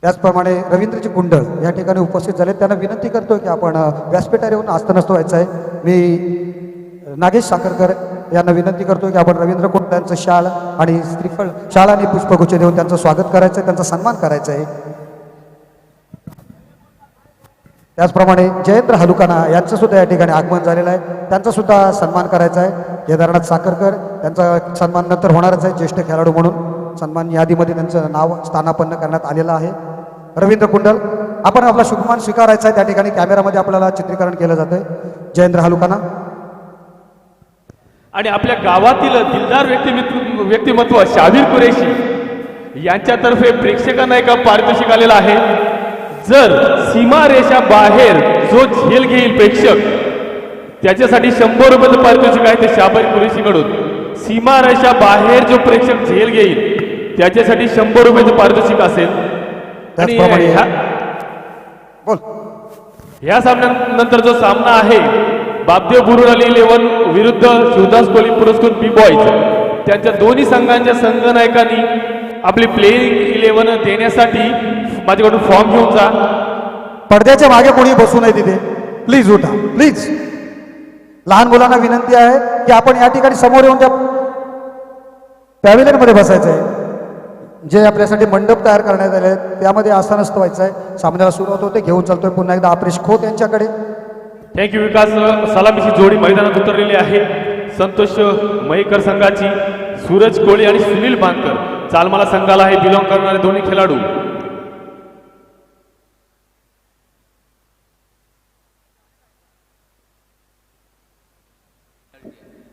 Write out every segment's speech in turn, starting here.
त्याचप्रमाणे रवींद्रजी कुंडळ या ठिकाणी उपस्थित झाले. त्यांना विनंती करतो की आपण व्यासपीठावर येऊन आस्थानस्थ व्हायचं आहे. मी नागेश साखरकर यांना विनंती करतो की आपण रवींद्र कुंडळ यांचं शाल आणि श्रीफळ शाल आणि पुष्पगुच्छ देऊन त्यांचं स्वागत करायचं आहे, त्यांचा सन्मान करायचा आहे. त्याचप्रमाणे जयेंद्र हलुकाना यांचं सुद्धा या ठिकाणी आगमन झालेलं आहे, त्यांचा सुद्धा सन्मान करायचा आहे. केदारनाथ साखरकर त्यांचा सन्मान नंतर होणारच आहे. ज्येष्ठ खेळाडू म्हणून सन्मान यादीमध्ये त्यांचं नाव स्थानापन्न करण्यात आलेलं आहे. रवींद्र कुंडल आपण आपला शुभमान स्वीकारायचा आहे. त्या ठिकाणी कॅमेरामध्ये आपल्याला चित्रीकरण केलं जातंय. जयेंद्र हलुकाना आणि आपल्या गावातील दिलदार व्यक्तिमत्व शाबीर कुरेशी यांच्यातर्फे प्रेक्षकांना एक पारितोषिक आलेलं आहे. जर सीमारेषा बाहेर जो झेल घेईल प्रेक्षक त्याच्यासाठी 100 रुपयाचं पारितोषिक आहे ते शाबीर कुरेशीकडून. सीमारेषा बाहेर जो प्रेक्षक झेल घेईल त्याच्यासाठी 100 रुपयाचं पारितोषिक असेल. आणि ह्या सामन्यानंतर जो सामना आहे बापदेव बुरुडाली 11 विरुद्ध शिवदास कोली पुरस्कृत बी बॉईज, त्यांच्या दोन्ही संघांच्या संघनायकांनी आपली प्लेइंग 11 देण्यासाठी माझ्याकडून फॉर्म घेऊन जा. पडद्याच्या मागे कोणी बसू नये तिथे, प्लीज उठा प्लीज. लहान मुलांना विनंती आहे की आपण या ठिकाणी समोर येऊन त्या पॅव्हिलियन मध्ये बसायचं आहे. जे आपल्यासाठी मंडप तयार करण्यात आले त्यामध्ये आस्थानस्थ व्हायचं आहे. सामन्याला सुरुवात होते. घेऊन चालतोय पुन्हा एकदा अप्रेश खोत यांच्याकडे. थँक्यू. विकास सलामीची जोडी मैदानात उतरलेली आहे. संतोष मयेकर संघाची सूरज कोळी आणि सुनील बांदकर चालमाला संघाला हे बिलॉंग करणारे दोन्ही खेळाडू.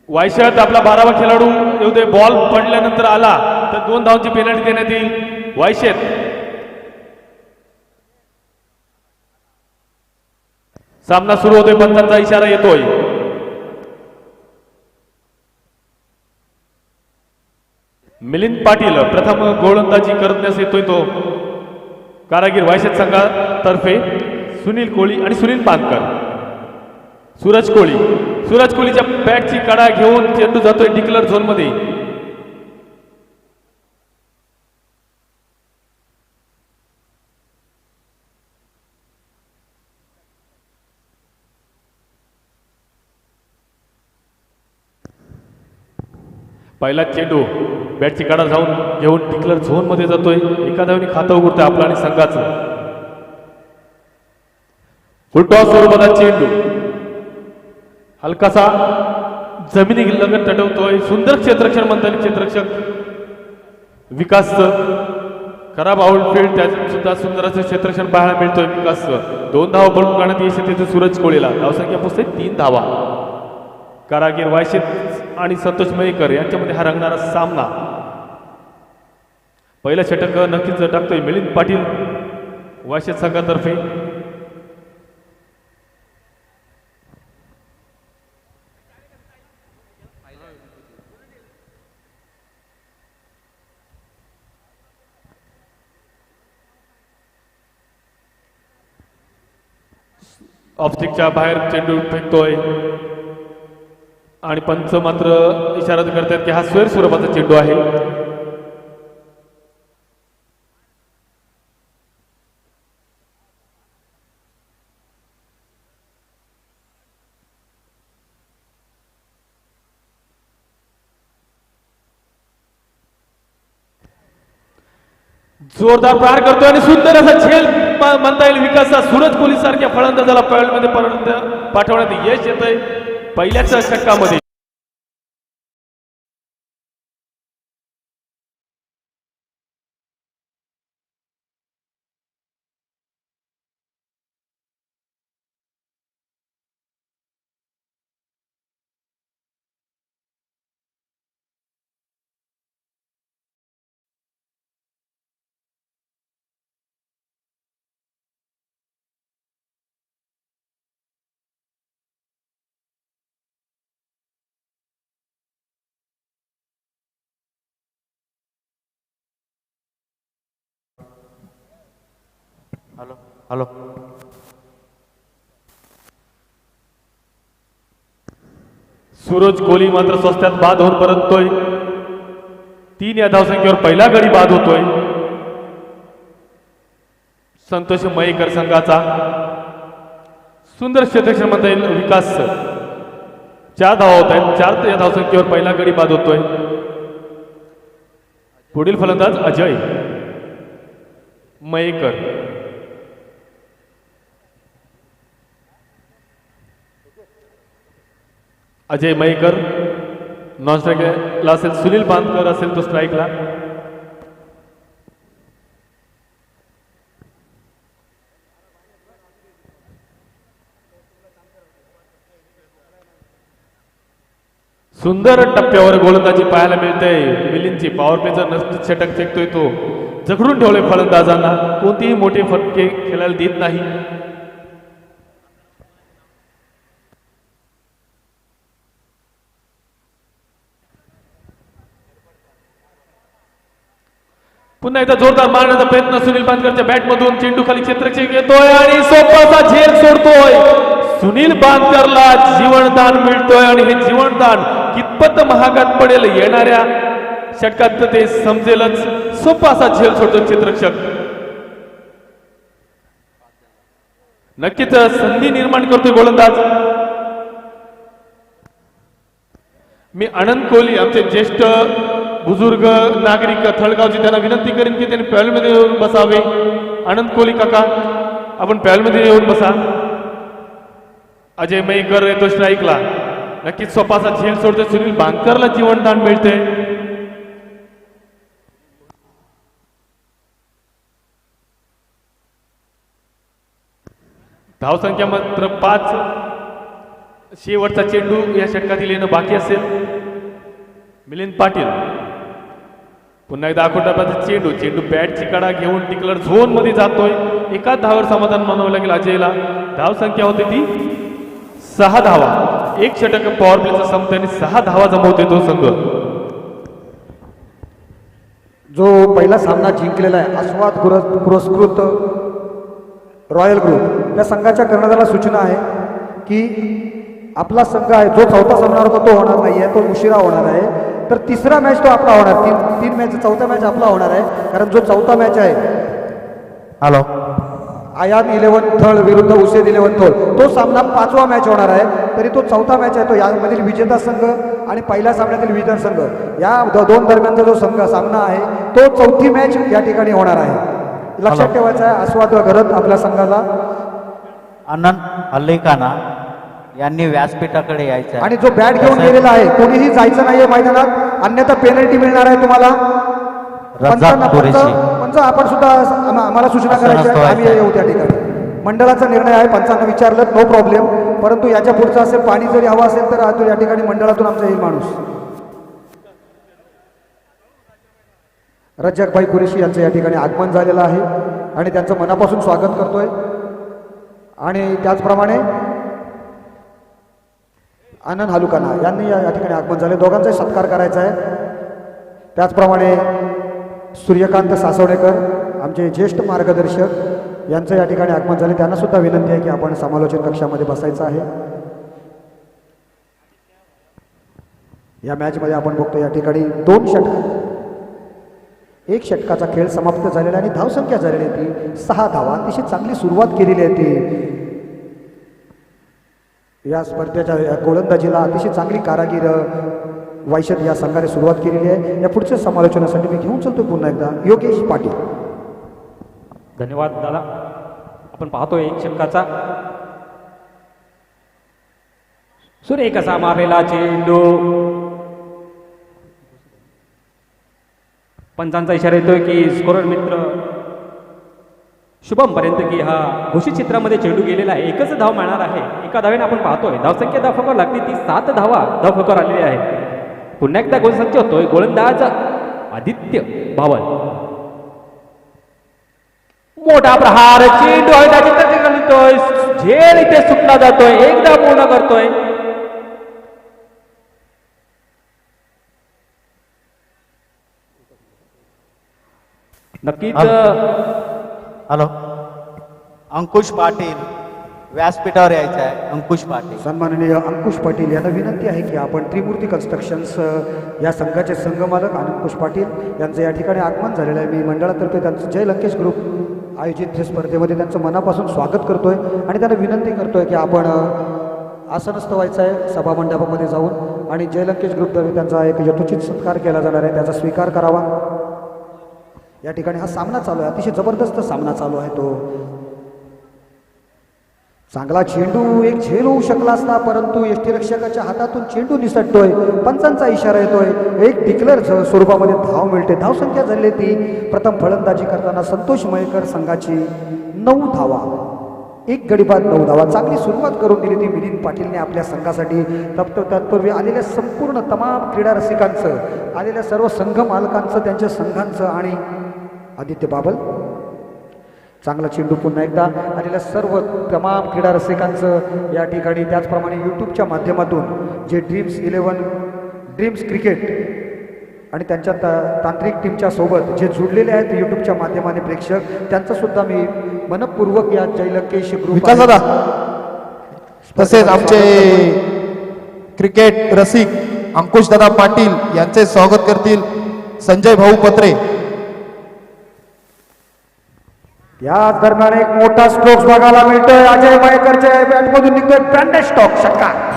वायशात आपला 12वा खेळाडू येऊ दे. बॉल पडल्यानंतर आला तर 2 धावांची पेनल्टी देण्यात येईल. वायशेत सामना सुरू होतोय. पंचांचा इशारा येतोय. मिलिंद पाटील प्रथम गोलंदाजी करण्यास येतोय. तो कारागीर वायशेत संघातर्फे सुनील कोळी आणि सुनील बांदकर. सूरज कोळीच्या बॅटची कडा घेऊन चेंडू जातोय डिक्लर झोन मध्ये. पहिला चेंडू बॅटची कडा जाऊन घेऊन डिक्लर झोन मध्ये जातोय. एका धावेने खातं उघडतोय आपलं आणि संघाचं. फुलटॉस स्वरूपाचा चेंडू हलकासा जमिनी लगत टटवतोय. सुंदर क्षेत्ररक्षण म्हणता येईल. क्षेत्ररक्षक विकासचं खराब आउटफील्ड त्यात सुद्धा सुंदर असं क्षेत्ररक्षण पाहायला मिळतोय. विकासचं 2 धावा बळून काढण्यात यश येते सूरज कोळीला. धावसंख्या पुसते 3 धावा. कारागीर वायशेत आणि संतोष मयेकर यांच्यामध्ये हा रंगणारा सामना. पहिला षटक नक्कीच टाकतोय मिलिंद पाटील वायशेत संघातर्फे. ऑफस्टिकच्या बाहेर चेंडू फेकतोय आणि पंच मात्र इशारा करतात की हा स्वेर स्वरूपाचा चेंडू आहे. जोरदार प्रहार करतोय आणि सुंदर असा झेल म्हणता येईल विकासचा. सूरज कोली सारख्या फलंदाजाला पॅडमध्ये पाठवण्यात यश येतंय पहिल्याच षटकामध्ये. हॅलो हॅलो सूरज कोहली मात्र स्वस्त्यात बाद होऊन परततोय. 3 या धावसंख्येवर पहिला गडी बाद होतोय. संतोष मयेकर संघाचा सुंदर क्षेत्रक्षमता विकास 4 धावा होत आहेत. 4 या धावसंख्येवर पहिला गडी बाद होतोय. पुढील फलंदाज अजय मयेकर. अजय मयेकर नॉन स्ट्राईकला असेल. सुनील बांदकर असेल तो स्ट्राईकला. सुंदर टप्प्यावर गोलंदाजी पाहायला मिळते. मिलिंदची पॉवर प्लेचा नष्ट षटक फेकतोय तो. जखडून ठेवले फलंदाजांना. कोणतेही मोठे फटके खेळायला देत नाही. पुन्हा एकदा जोरदार मारण्याचा प्रयत्न सुनील बांदकरच्या बॅटमधून. चेंडू खाली क्षेत्ररक्षक येतोय आणि सोपासा झेल सोडतोय. सुनील बांदकरला जीवनदान मिळतोय आणि हे जीवनदान कितपत महागात पडेल येणाऱ्या षटकात ते समजेलच. सोपासा झेल सोडतो क्षेत्ररक्षक. नक्कीच संधी निर्माण करतोय गोलंदाज. मी आनंद कोहली आमचे ज्येष्ठ बुजुर्ग नागरिक थळगावचे त्यांना विनंती करेन की त्यांनी पॅलमध्ये येऊन बसावे. आनंद कोहली काका आपण पॅलमध्ये येऊन बसा. अजय मयेकर येतो स्ट्राईकला. नक्कीच सोपासा झेल सोडतो. सुनील बांदकरला जीवनदान मिळते. धावसंख्या मात्र 5. शेवटचा चेंडू या षटकातील येणं बाकी असेल. मिलिंद पाटील पुन्हा एकदा आखोटाचा चेंडू बॅटची कडा घेऊन टिकलर झोन मध्ये जातोय. एका धावावर समाधान मानावं लागेल अजयला. धावसंख्या होती ती 6 धावा. एक षटक पॉवर प्लेचा संपते आणि 6 धावा जमवते तो संघ. जो पहिला सामना जिंकलेला आहे आस्वाद पुरस्कृत रॉयल ग्रुप त्या संघाच्या कर्णधाराला सूचना आहे की आपला संघ आहे जो चौथा सामना होता तो होणार नाही आहे. तो उशिरा होणार आहे. तर तिसरा मॅच तो आपला होणार. तीन मॅच चौथा मॅच आपला होणार आहे. कारण जो चौथा मॅच आहे हॅलो आयान 11 थळ विरुद्ध उसेद 11 थळ तो सामना 5वा मॅच होणार आहे. तरी तो चौथा मॅच आहे. तो यामधील विजेता संघ आणि पहिल्या सामन्यातील विजेता संघ या दोन दरम्यानचा जो सामना आहे तो चौथी मॅच या ठिकाणी होणार आहे. लक्षात ठेवायचं आहे. आस्वाद घरत आपल्या संघाला आनंद अल्लेकाना यांनी व्यासपीठाकडे यायचं आहे. आणि जो बॅट घेऊन गेलेला आहे कोणीही जायचं नाहीये मैदानात. अन्यथा पेनल्टी मिळणार आहे तुम्हाला. पंच आपण सुद्धा आम्हाला सूचना करायची आहे. आम्ही येऊ त्या ठिकाणी. मंडळाचा निर्णय आहे. पंचांना विचारलं नो प्रॉब्लेम. परंतु याच्या पुढचं असेल पाणी जरी हवं असेल तर या ठिकाणी मंडळातून आमचा येईल माणूस. रज्जाकभाई कुरेशी यांचं या ठिकाणी आगमन झालेलं आहे आणि त्यांचं मनापासून स्वागत करतोय. आणि त्याचप्रमाणे आनंद हालुकाना यांनी या ठिकाणी आगमन झाले. दोघांचाही सत्कार करायचा आहे. त्याचप्रमाणे सूर्यकांत सासवडेकर आमचे ज्येष्ठ मार्गदर्शक यांचं या ठिकाणी आगमन झाले. त्यांना सुद्धा विनंती आहे की आपण समालोचन कक्षामध्ये बसायचं आहे. या मॅचमध्ये आपण बघतो या ठिकाणी 2 षटक 1 षटकाचा खेळ समाप्त झालेला आणि धावसंख्या झालेली आहे ती 6 धावा. अतिशय चांगली सुरुवात केलेली आहे ती. या स्पर्धेच्या गोलंदाजीला अतिशय चांगली कारागीर वैशद या संघाने सुरुवात केलेली आहे. या पुढच्या समालोचनासाठी मी घेऊन चलतो पुन्हा एकदा योगेश पाटील. धन्यवाद दादा. आपण पाहतोय 1 षटकाचा सुरेख असा मारलेला चेंडू. पंचांचा इशारा येतोय की स्कोरर मित्र शुभम पर्यंत की हा घोषित चित्रामध्ये चेंडू गेलेला आहे. एकच धाव मिळणार आहे. एका धावेने आपण पाहतोय धावसंख्या धावफकर लागते ती 7 धावा धावफकर आलेली आहे. पुन्हा एकदा गोलसंच होतोय. गोलंदाज आदित्य भावल. मोठा प्रहार चेंडू आहे त्याची झेल इथे सुटला जातोय. एकदा पूर्ण करतोय. नक्कीच हॅलो अंकुश पाटील व्यासपीठावर यायचं आहे. अंकुश पाटील. सन्माननीय अंकुश पाटील यांना विनंती आहे की आपण त्रिमूर्ती कन्स्ट्रक्शन्स या संघाचे संघमालक अंकुश पाटील यांचं या ठिकाणी आगमन झालेलं आहे. मी मंडळातर्फे त्यांचं जय लंकेश ग्रुप आयोजित स्पर्धेमध्ये त्यांचं मनापासून स्वागत करतोय आणि त्यांना विनंती करतोय की आपण आसनस्थ व्हायचं आहे सभामंडपामध्ये जाऊन आणि जय लंकेश ग्रुपद्वारे त्यांचा एक यथोचित सत्कार केला जाणार आहे, त्याचा स्वीकार करावा. या ठिकाणी हा सामना चालू आहे, अतिशय जबरदस्त सामना चालू आहे. तो चांगला चेंडू एक झेल होऊ शकला असता, परंतु यष्टीरक्षकाच्या हातातून चेंडू निसटतोय, पंचांचा इशारा येतोय, एक डिक्लेअर स्वरूपामध्ये धाव मिळते. धावसंख्या झाली ती प्रथम फलंदाजी करताना संतोष मयेकर संघाची 9 धावा, एक गडी बाद 9 धावा. चांगली सुरुवात करून दिली ती मिलिंद पाटीलने आपल्या संघासाठी. तत्पूर्वी आलेल्या संपूर्ण तमाम क्रीडा रसिकांचं, आलेल्या सर्व संघ मालकांचं, त्यांच्या संघांचं आणि आदित्य बाबल चांगला चेंडू पुन्हा एकदा आलेल्या सर्व तमाम क्रीडा रसिकांचं या ठिकाणी, त्याचप्रमाणे यूट्यूबच्या माध्यमातून जे ड्रीम्स क्रिकेट आणि त्यांच्या तांत्रिक टीमच्या सोबत जे जुडलेले आहेत यूट्यूबच्या माध्यमाने प्रेक्षक, त्यांचं सुद्धा मी मनपूर्वक या जय लंकेश ग्रुप तसेच आमचे क्रिकेट रसिक अंकुश दादा पाटील यांचे स्वागत करतील संजय भाऊ पत्रे. याच दरम्यान एक मोठा स्ट्रोक्स बघायला मिळतोय. अजय मयेकरच्या बॅटमधून निघतोय ब्रँडेड स्टॉक षटकार.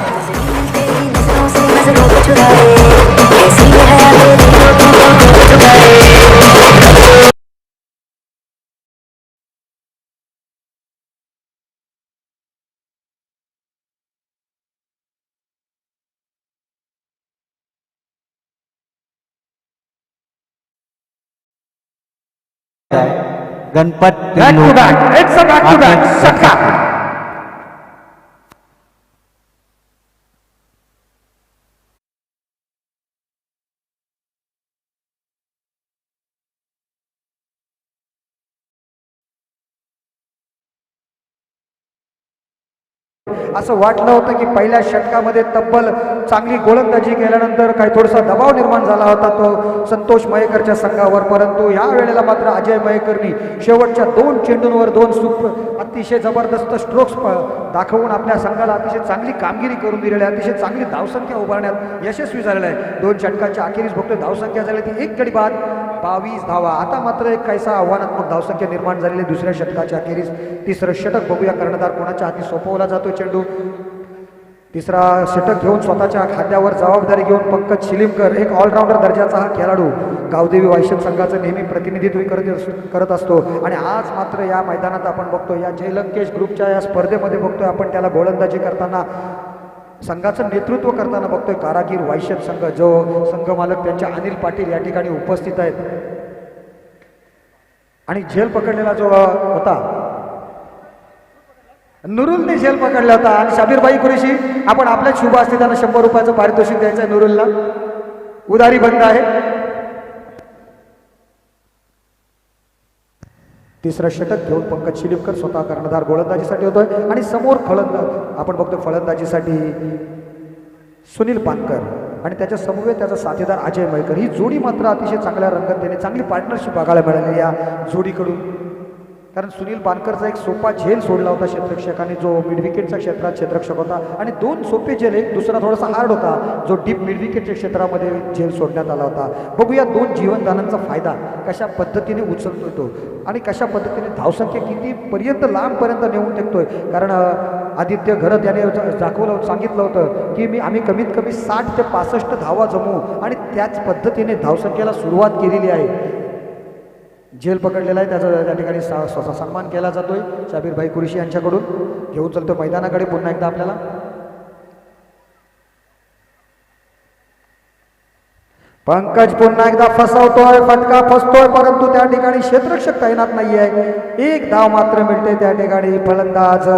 Ganpat back to back, it's a back to back षटकार. असं वाटलं होतं की पहिल्या षटकामध्ये तब्बल चांगली गोलंदाजी केल्यानंतर काही थोडासा दबाव निर्माण झाला होता तो संतोष मयेकरच्या संघावर, परंतु या वेळेला मात्र अजय मयेकरनी शेवटच्या 2 चेंडूंवर 2 अतिशय जबरदस्त स्ट्रोक्स दाखवून आपल्या संघाला अतिशय चांगली कामगिरी करून दिलेली आहे, अतिशय चांगली धावसंख्या उभारण्यात यशस्वी झालेलं आहे. 2 षटकांच्या अखेरीस बघतोय धावसंख्या झाली ती 1 गडी बाद 22 धावा. आता मात्र एक काहीसा आव्हानात्मक धावसंख्या निर्माण झालेली दुसऱ्या षटकाच्या अखेरीस. तिसरं षटक बघूया, कर्णधार कोणाच्या हाती सोपवला जातो चेंडू. तिसरा षटक घेऊन स्वतःच्या खात्यावर जबाबदारी घेऊन पंकज शिलीमकर, एक ऑलराऊंडर दर्जाचा हा खेळाडू, गावदेवी वायशद संघाचं नेहमी प्रतिनिधित्व करत असतो. आणि आज मात्र या मैदानात आपण बघतो, या जय लंकेश ग्रुपच्या या स्पर्धेमध्ये बघतोय आपण त्याला गोलंदाजी करताना, संघाचं नेतृत्व करताना बघतोय कारागीर वायशद संघ, जो संघ मालक त्यांच्या अनिल पाटील या ठिकाणी उपस्थित आहेत. आणि झेल पकडलेला जो होता नुरुलने झेल पकडला होता. आणि शाबीरबाई कुरेशी, आपण आपल्या शुभ असते त्यांना 100 रुपयाचं पारितोषिक द्यायचं आहे. नुरुलला उधारी बंद आहे. तिसरं षटक घेऊन पंकज शिलीमकर स्वतः कर्णधार गोलंदाजीसाठी होतोय आणि समोर आपण बघतो फलंदाजीसाठी सुनील पानकर आणि त्याच्या समवेत त्याचा साथीदार अजय मयेकर. ही जोडी मात्र अतिशय चांगल्या रंगतेने चांगली पार्टनरशिप बघायला मिळालेली या जोडीकडून. कारण सुनील पानकरचा एक सोपा झेल सोडला होता क्षेत्ररक्षकाने, जो मिड विकेटच्या क्षेत्रात क्षेत्ररक्षक होता, आणि 2 सोपे झेल, एक दुसरा थोडासा हार्ड होता जो डीप मिड विकेटच्या क्षेत्रामध्ये झेल सोडण्यात आला होता. बघूया 2 जीवनदानांचा फायदा कशा पद्धतीने उचलतोय तो आणि कशा पद्धतीने धावसंख्या कितीपर्यंत लांबपर्यंत नेऊन टेकतोय. कारण आदित्य घरत याने सांगितलं होतं की आम्ही कमीत कमी 60 ते 65 धावा जमवू आणि त्याच पद्धतीने धावसंख्येला सुरुवात केलेली आहे. झेल पकडलेला आहे, त्याचा त्या ठिकाणी सन्मान केला जातोय शाबीरभाई कुरेशी यांच्याकडून. घेऊन चलतो मैदानाकडे पुन्हा एकदा आपल्याला. पंकज पुन्हा एकदा फसवतोय, फटका फसतोय, परंतु त्या ठिकाणी क्षेत्ररक्षक तैनात नाही आहे. एक धाव मात्र मिळते त्या ठिकाणी फलंदाज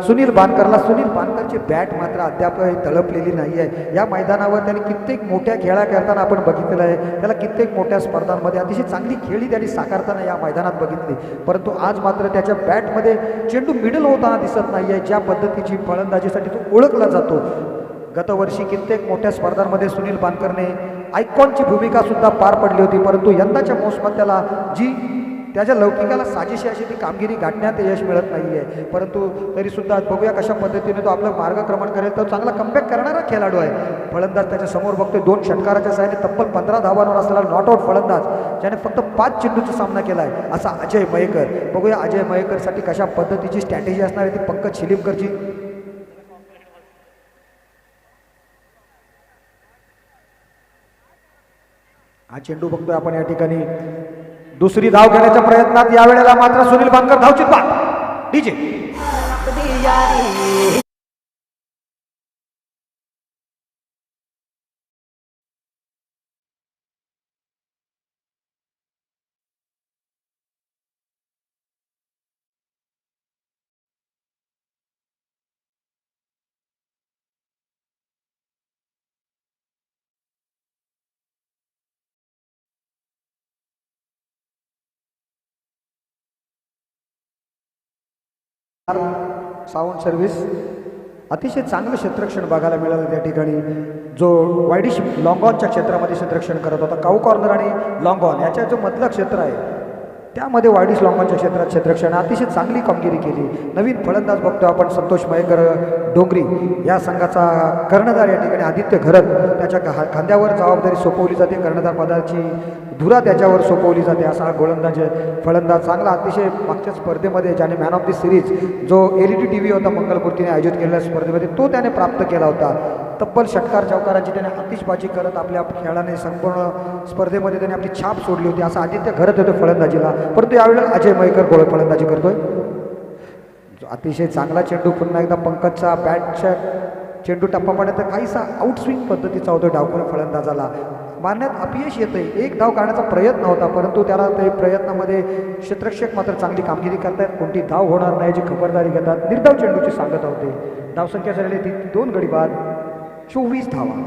सुनील बानकरला. सुनील बानकरची बॅट मात्र अद्याप तळपलेली नाही आहे. या मैदानावर त्यांनी कित्येक मोठ्या खेळा करताना आपण बघितलेलं आहे, त्याला कित्येक मोठ्या स्पर्धांमध्ये अतिशय चांगली खेळी त्यांनी साकारताना या मैदानात बघितली, परंतु आज मात्र त्याच्या बॅटमध्ये चेंडू मिडल होताना दिसत नाही आहे. ज्या पद्धतीची फलंदाजीसाठी तो ओळखला जातो, गतवर्षी कित्येक मोठ्या स्पर्धांमध्ये सुनील बानकरने आयकॉनची भूमिका सुद्धा पार पडली होती, परंतु यंदाच्या मोसमात त्याला जी त्याच्या लौकिकाला साजेशी अशी ती कामगिरी गाठण्यात यश मिळत नाही आहे. परंतु तरीसुद्धा बघूया कशा पद्धतीने तो आपलं मार्गक्रमण करेल. तर चांगला कमबॅक करणारा खेळाडू आहे. फलंदाज त्याच्या समोर बघतोय 2 षटकाराच्या साहाय्याने तब्बल 15 धावांवर असलेला नॉट आउट फलंदाज ज्याने फक्त 5 चेंडूचा सामना केला आहे असा अजय मयेकर. बघूया अजय मयेकरसाठी कशा पद्धतीची स्ट्रॅटेजी असणार आहे ती पंकज शिलीमकरची. हा चेंडू बघतोय आपण या ठिकाणी दुसरी धाव घेण्याच्या प्रयत्नात यावेळेला मात्र सुनील बांकर धावचित बाद डीजे. साऊंड सर्व्हिस अतिशय चांगलं क्षेत्ररक्षण बघायला मिळालं त्या ठिकाणी. जो वायडिश लॉंगॉनच्या क्षेत्रामध्ये क्षेत्ररक्षण करत होता. काऊ कॉर्नर आणि लॉंगॉन याच्या जो मधलं क्षेत्र आहे त्यामध्ये वायडिश लॉंगॉनच्या क्षेत्रात क्षेत्ररक्षण अतिशय चांगली कामगिरी केली. नवीन फलंदाज बघतो आपण संतोष मयेकर डोंगरी या संघाचा कर्णधार या ठिकाणी आदित्य घरत त्याच्या खांद्यावर जबाबदारी सोपवली जाते. कर्णधार पदाची धुरा त्याच्यावर सोपवली जाते असा हा गोलंदाज फलंदाज चांगला अतिशय मागच्या स्पर्धेमध्ये ज्याने मॅन ऑफ द सिरीज जो LED TV होता मंगलमूर्तीने आयोजित केलेल्या स्पर्धेमध्ये तो त्याने प्राप्त केला होता. तब्बल षटकार चौकाराची त्याने आतिषबाजी करत आपल्या खेळाने संपूर्ण स्पर्धेमध्ये त्याने आपली छाप सोडली होती असा आदित्य घरत होतो फलंदाजीला. परंतु यावेळेला अजय मयेकर गोळ फलंदाजी करतोय. अतिशय चांगला चेंडू पुन्हा एकदा पंकजचा बॅटच्या चेंडू टप्पा पाण्यात काहीसा आउटस्विंग पद्धतीचा होतो डावखुरा फलंदाजाला. मारण्यात अपयश येतंय. 1 धाव काढण्याचा प्रयत्न होता परंतु त्याला ते प्रयत्नामध्ये क्षेत्ररक्षक मात्र चांगली कामगिरी करतायत. कोणती धाव होणार नाही याची खबरदारी घेतात. निर्धाव चेंडूची सांगत होते. धावसंख्या झालेली ती 2 गडी बाद 24 धावा.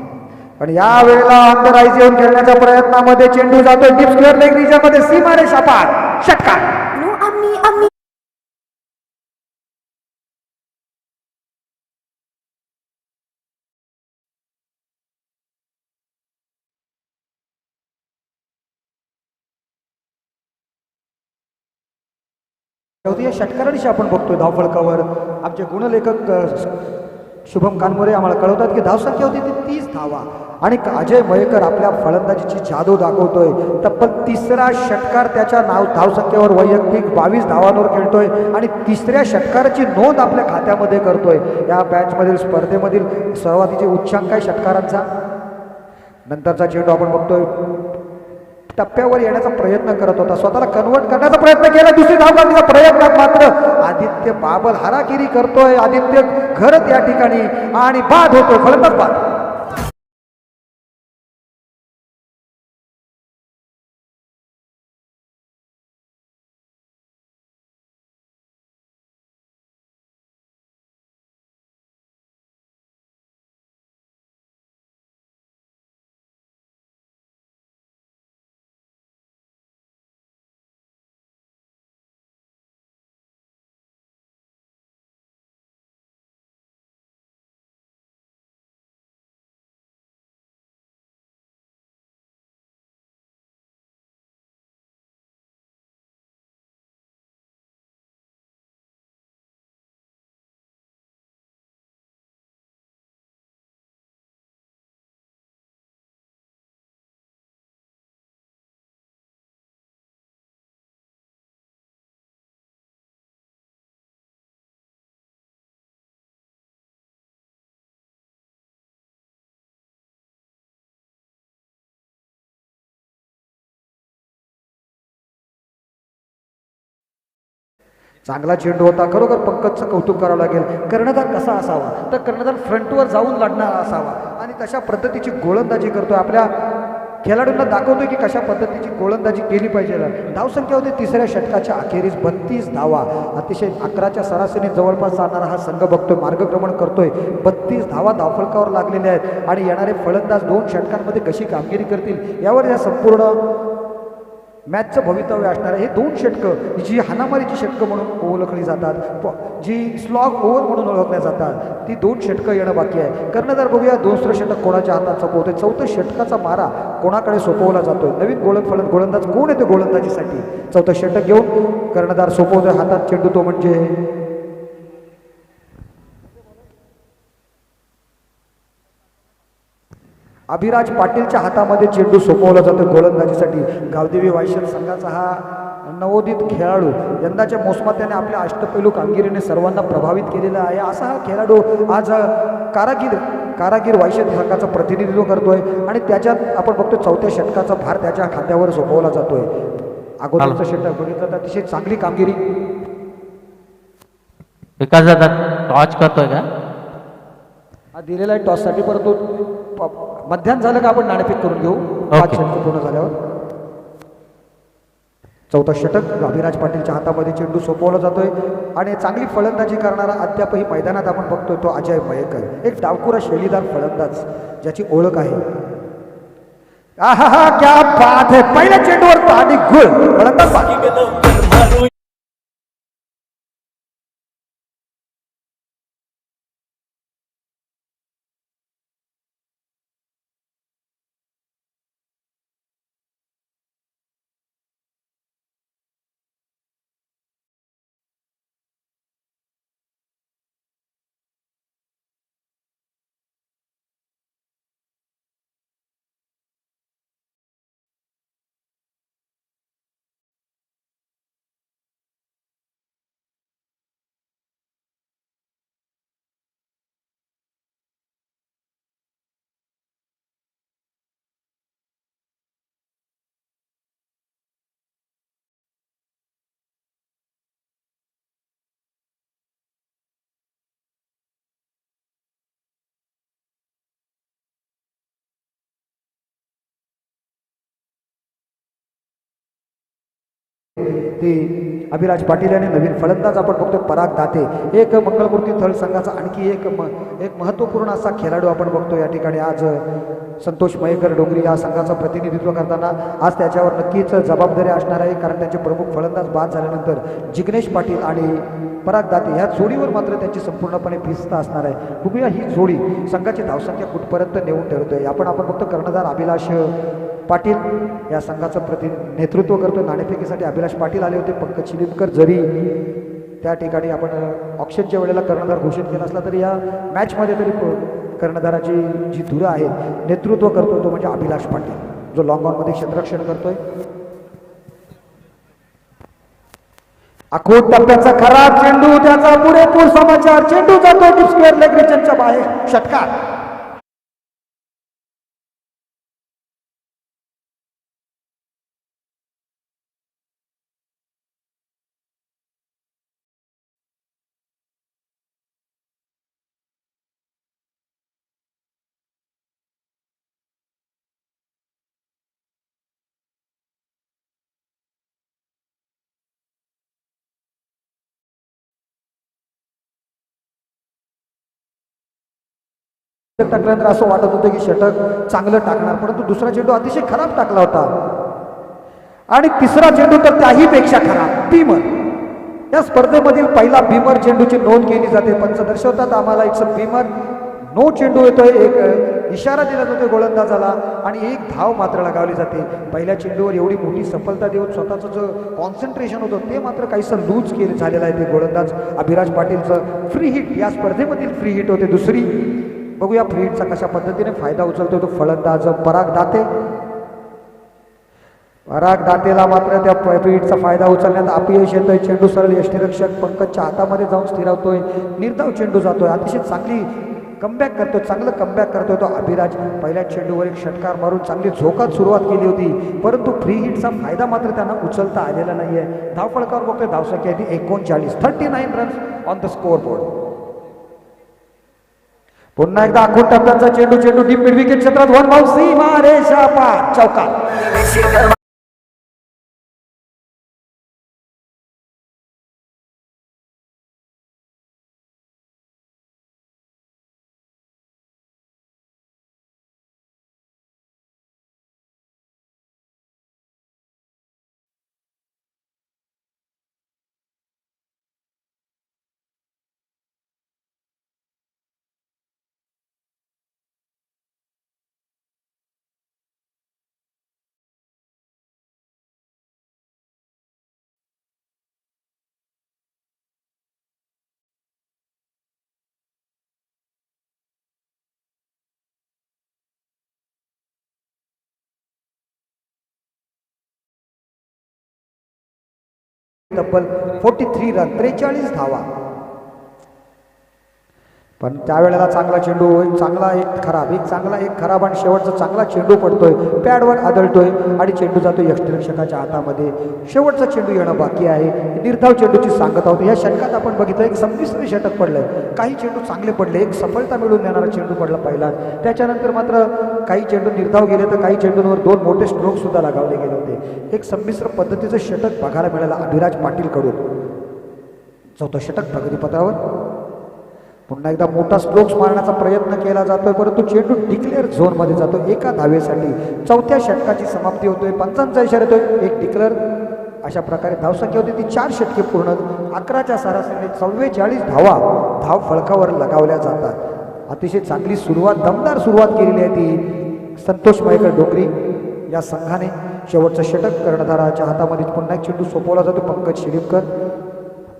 आणि या वेळेला अंडर आईज येऊन खेळण्याच्या प्रयत्नामध्ये चेंडू जातोय डीप स्क्वेअर लेग रिजनमध्ये सीमारेषा पार षटकार. या षटकारांशी आपण बघतोय धावफलकावर आमचे गुणलेखक शुभम कानमोरे आम्हाला कळवतात की धावसंख्या होती ती 30 धावा. आणि अजय मयेकर आपल्या फलंदाजीची जादू दाखवतोय. तब्बल 3रा षटकार त्याच्या धावसंख्येवर वैयक्तिक 22 धावांवर खेळतोय आणि 3ऱ्या षटकाराची नोंद आपल्या खात्यामध्ये करतोय. या मॅचमधील स्पर्धेमधील सर्वाधिक उच्चांक आहे षटकारांचा. नंतरचा चेंडू आपण बघतोय टप्प्यावर येण्याचा प्रयत्न करत होता. स्वतःला कन्वर्ट करण्याचा प्रयत्न केला. दुसरी धाव काढण्याचा प्रयत्न मात्र आदित्य बाबल हाराकिरी करतोय. आदित्य घरत या ठिकाणी आणि बाद होतोय फलंदाज बाद. चांगला चेंडू होता. खरोखर पंकजचं कौतुक करावं लागेल. कर्णधार कसा असावा तर कर्णधार फ्रंटवर जाऊन लढणारा असावा आणि तशा पद्धतीची गोलंदाजी करतोय. आपल्या खेळाडूंना दाखवतोय की कशा पद्धतीची गोलंदाजी केली पाहिजे. धावसंख्या होती 3ऱ्या षटकाच्या अखेरीस 32 धावा. अतिशय 11च्या सरासरी जवळपास जाणारा हा संघ बघतोय मार्गक्रमण करतोय. 32 धावा धावफलकावर लागलेल्या आहेत आणि येणारे फलंदाज 2 षटकांमध्ये कशी कामगिरी करतील यावर या संपूर्ण मॅचचं भवितव्य असणार आहे. हे 2 षटकं जी हाणामारीची षटकं म्हणून ओळखली जातात, जी स्लॉग ओव्हर म्हणून ओळखल्या जातात, ती 2 षटकं येणं बाकी आहे. कर्णधार बघूया 2सरं षटक कोणाच्या हातात चपवतोय. 4थं षटकाचा मारा कोणाकडे सोपवला जातोय. नवीन गोलंदाज कोण येते गोलंदाजीसाठी. चौथं षटक घेऊन कर्णधार सोपवतोय हातात चेंडू, तो म्हणजे अभिराज पाटीलच्या हातामध्ये चेंडू सोपवला जातो गोलंदाजीसाठी. गावदेवी वायशर संघाचा हा नवोदित खेळाडू यंदाच्या मोसमात त्याने आपल्या अष्टपैलू कामगिरीने सर्वांना प्रभावित केलेला आहे. असा हा खेळाडू आज कारागीर वायशर संघाचं प्रतिनिधित्व करतोय आणि त्याच्यात आपण बघतो चौथ्या षटकाचा भार त्याच्या खांद्यावर सोपवला जातोय. अगोदरचं षटक बघितलं तर अतिशय चांगली कामगिरी. विकास दादा टॉच करतोय का? हा दिलेला आहे टॉससाठी, परंतु मध्याह्न झालं का आपण नाणेफेक करून घेऊ 5 षटक पूर्ण झाल्यावर. चौथा षटक अभिराज पाटीलच्या हातामध्ये चेंडू सोपवला जातोय आणि चांगली फलंदाजी करणारा अद्यापही मैदानात आपण बघतोय तो अजय मयेकर, एक डावखुरा शैलीदार फलंदाज ज्याची ओळख आहे. आहा क्या बात है, पहिल्या चेंडूवर ताडी गुळ फलंदाज बाकी. ते अभिराज पाटील यांनी नवीन फलंदाज आपण बघतोय पराग दाते, एक मंगळमूर्ती थळ संघाचा आणखी एक महत्त्वपूर्ण असा खेळाडू आपण बघतो या ठिकाणी. आज संतोष मयेकर डोंगरी या संघाचं प्रतिनिधित्व करताना आज त्याच्यावर नक्कीच जबाबदारी असणार आहे, कारण त्यांचे प्रमुख फलंदाज बाद झाल्यानंतर जिग्नेश पाटील आणि पराग दाते ह्या जोडीवर मात्र त्यांची संपूर्णपणे भिस्त असणार आहे. बघूया ही जोडी संघाची धावसंख्या कुठपर्यंत नेऊन ठरवतोय. आपण बघतो कर्णधार अभिलाष पाटील या संघाचं नेतृत्व करतो. नाणेफेकीसाठी अभिलाष पाटील आले होते. पंकज शिलीमकर जरी त्या ठिकाणी आपण ऑक्शनच्या वेळेला कर्णधार घोषित केला असला तरी या मॅचमध्ये तरी कर्णधाराची जी धुरा आहे नेतृत्व करतो तो म्हणजे अभिलाष पाटील, जो लॉंग ऑनमध्ये क्षेत्ररक्षण करतोय. अकोट टप्प्याचा खराब चेंडू, त्याचा पुरेपूर समाचार. चेंडू जातो डीप स्क्वेअर लेग रिजनच्या बाहेर. षटकार. टाकल्यानंतर असं वाटत होतं की षटक चांगलं टाकणार, परंतु दुसरा चेंडू अतिशय खराब टाकला होता आणि तिसरा चेंडू तर त्याही पेक्षा खराब. बीमर या स्पर्धेमधील पहिला बीमर चेंडूची नोंद केली जाते. पंच दर्शवतात आम्हाला इट्स अ बीमर. नो चेंडू येतोय, एक इशारा दिला जातोय गोलंदाजाला आणि एक धाव मात्र लगावली जाते. पहिल्या चेंडूवर एवढी मोठी सफलता देऊन स्वतःचं जो कॉन्सन्ट्रेशन होतं ते मात्र काहीसं लूज झालेलं आहे ते गोलंदाज अभिराज पाटीलचं. फ्री हिट या स्पर्धेमधील फ्री हिट होते दुसरी. बघूया फ्री हिटचा कशा पद्धतीने फायदा उचलतोय तो फलंदाज पराग दाते. पराग दातेला मात्र त्या फ्री हिटचा फायदा उचलण्यात अपयश येतोय. चेंडू सरळ यष्टीरक्षक पंकजच्या हातामध्ये जाऊन स्थिरावतोय. निर्धाव चेंडू जातोय. अतिशय चांगली कमबॅक करतोय, चांगलं कमबॅक करतोय तो अभिराज. पहिल्या चेंडूवर एक षटकार मारून चांगली झोकात सुरुवात केली होती, परंतु फ्री हिटचा फायदा मात्र त्यांना उचलता आलेला नाहीये. धावफलकावर बघतोय धावसंख्या आहे ती 39 runs on the score board. पुन्हा एकदा आखून टप्प्याचा चेंडू डीप मिड विकेट क्षेत्रात वन बाउंस सीमा रेषा पार चौकार. तब्बल 43 रन 43 धावा. पण त्यावेळेला चांगला चेंडू, एक चांगला एक खराब आणि शेवटचा चांगला चेंडू पडतोय, पॅडवर आदळतोय आणि चेंडू जातोय यष्टिरक्षकाच्या हातामध्ये. शेवटचा चेंडू येणं बाकी आहे. निर्धाव चेंडूची सांगता होती. या षटकात आपण बघितलं एक संमिश्र षटक पडलंय. काही चेंडू चांगले पडले, एक सफलता मिळवून देणारा चेंडू पडला पहिला. त्याच्यानंतर मात्र काही चेंडू निर्धाव गेले तर काही चेंडूंवर 2 मोठे स्ट्रोक सुद्धा लगावले गेले होते. एक संमिश्र पद्धतीचं षटक बघायला मिळालं अभिराज पाटील कडून. चौथं षटक प्रगतीपथावर. पुन्हा एकदा मोठा स्ट्रोक्स मारण्याचा प्रयत्न केला जातोय, परंतु चेंडू डिक्लेअर झोनमध्ये जातो एका धावेसाठी. चौथ्या षटकाची समाप्ती होतोय. पंचांचा इशारा येतोय, एक डिक्लेअर. अशा प्रकारे धावसंख्या होती ती 4 षटके पूर्ण. 11च्या सरासरीने 44 धावा धाव फलकावर लगावल्या जातात. अतिशय चांगली सुरुवात, दमदार सुरुवात केलेली आहे ती संतोष मयेकर डोंगरी या संघाने. शेवटचं षटक कर्णधाराच्या हातामध्ये पुन्हा एक चेंडू सोपवला जातो. पंकज शिरीमकर,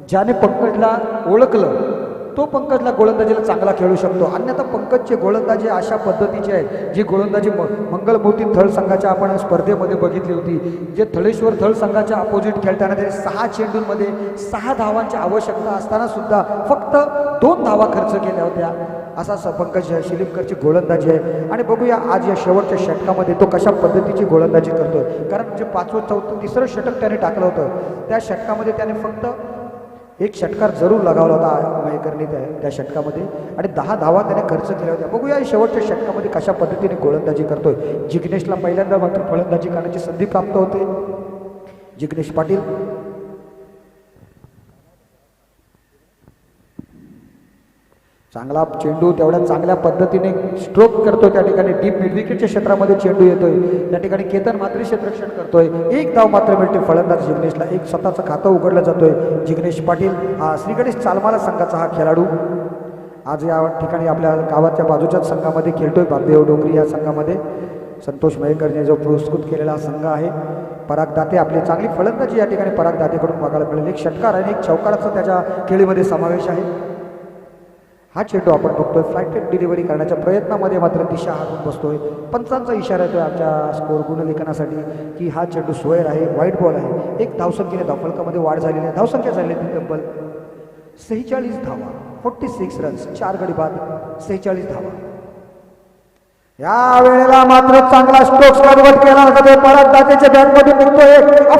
ज्याने पंकजला ओळखलं तो पंकजला गोलंदाजीला चांगला खेळू शकतो. अन्यथा पंकजचे गोलंदाजी अशा पद्धतीचे आहेत जी गोलंदाजी मंगलमूर्ती थळ संघाच्या आपण स्पर्धेमध्ये बघितली होती. जे थळेश्वर थळ संघाच्या अपोजिट खेळताना ते 6 चेंडूंमध्ये 6 धावांची आवश्यकता असताना सुद्धा फक्त 2 धावा खर्च केल्या होत्या. असा पंकज शिलीमकरची गोलंदाजी आहे. आणि बघूया आज या शेवटच्या षटकामध्ये तो कशा पद्धतीची गोलंदाजी करतोय. कारण जे 5वं 4थं 3रं षटक त्याने टाकलं होतं त्या षटकामध्ये त्याने फक्त एक षटकार जरूर लगावला होता मयेकरने त्या षटकामध्ये आणि 10 धावा त्याने खर्च केल्या होत्या. बघूया शेवटच्या षटकामध्ये कशा पद्धतीने गोलंदाजी करतोय. जिग्नेशला पहिल्यांदा मात्र फलंदाजी करण्याची संधी प्राप्त होते. जिग्नेश पाटील चांगला चेंडू तेवढ्या चांगल्या पद्धतीने स्ट्रोक करतोय. त्या ठिकाणी डीप मिड विकेटच्या क्षेत्रामध्ये चेंडू येतोय. त्या ठिकाणी केतन मात्री क्षेत्ररक्षण करतोय. एक धाव मात्र मिळते फलंदाज जिग्नेशला. एक स्वतःचं खातं उघडलं जातोय. जिग्नेश पाटील हा श्रीगणेश चालमाला संघाचा हा खेळाडू आज या ठिकाणी आपल्या गावाच्या बाजूच्याच संघामध्ये खेळतोय. बाबदेव डोंगरी या संघामध्ये संतोष मयेकरने जो पुरस्कृत केलेला संघ आहे. पराग दाते आपली चांगली फलंदाजी या ठिकाणी पराग दातेकडून बघायला मिळेल. एक षटकार आणि एक चौकाराचा त्याच्या खेळीमध्ये समावेश आहे. हा चेंडू आपण बघतोय फ्लायटेड डिलिव्हरी करण्याच्या प्रयत्नामध्ये मात्र दिशा हारून बसतोय. पंचांचा इशारा येतोय आमच्या स्कोर गुणलेखनासाठी की हा चेंडू सोयर आहे, व्हाईट बॉल आहे. एक धावसंख्येने धावफलकामध्ये वाढ झालेली आहे. धावसंख्या झालेली ती तब्बल 46 धावा, 46 रन्स, 4 गडी बाद, 46 धावा. या वेळेला मात्र चांगला स्ट्रोक्स कन्वर्ट केला जातोय. पराग दातेच्या बॅटमधून निघतोय.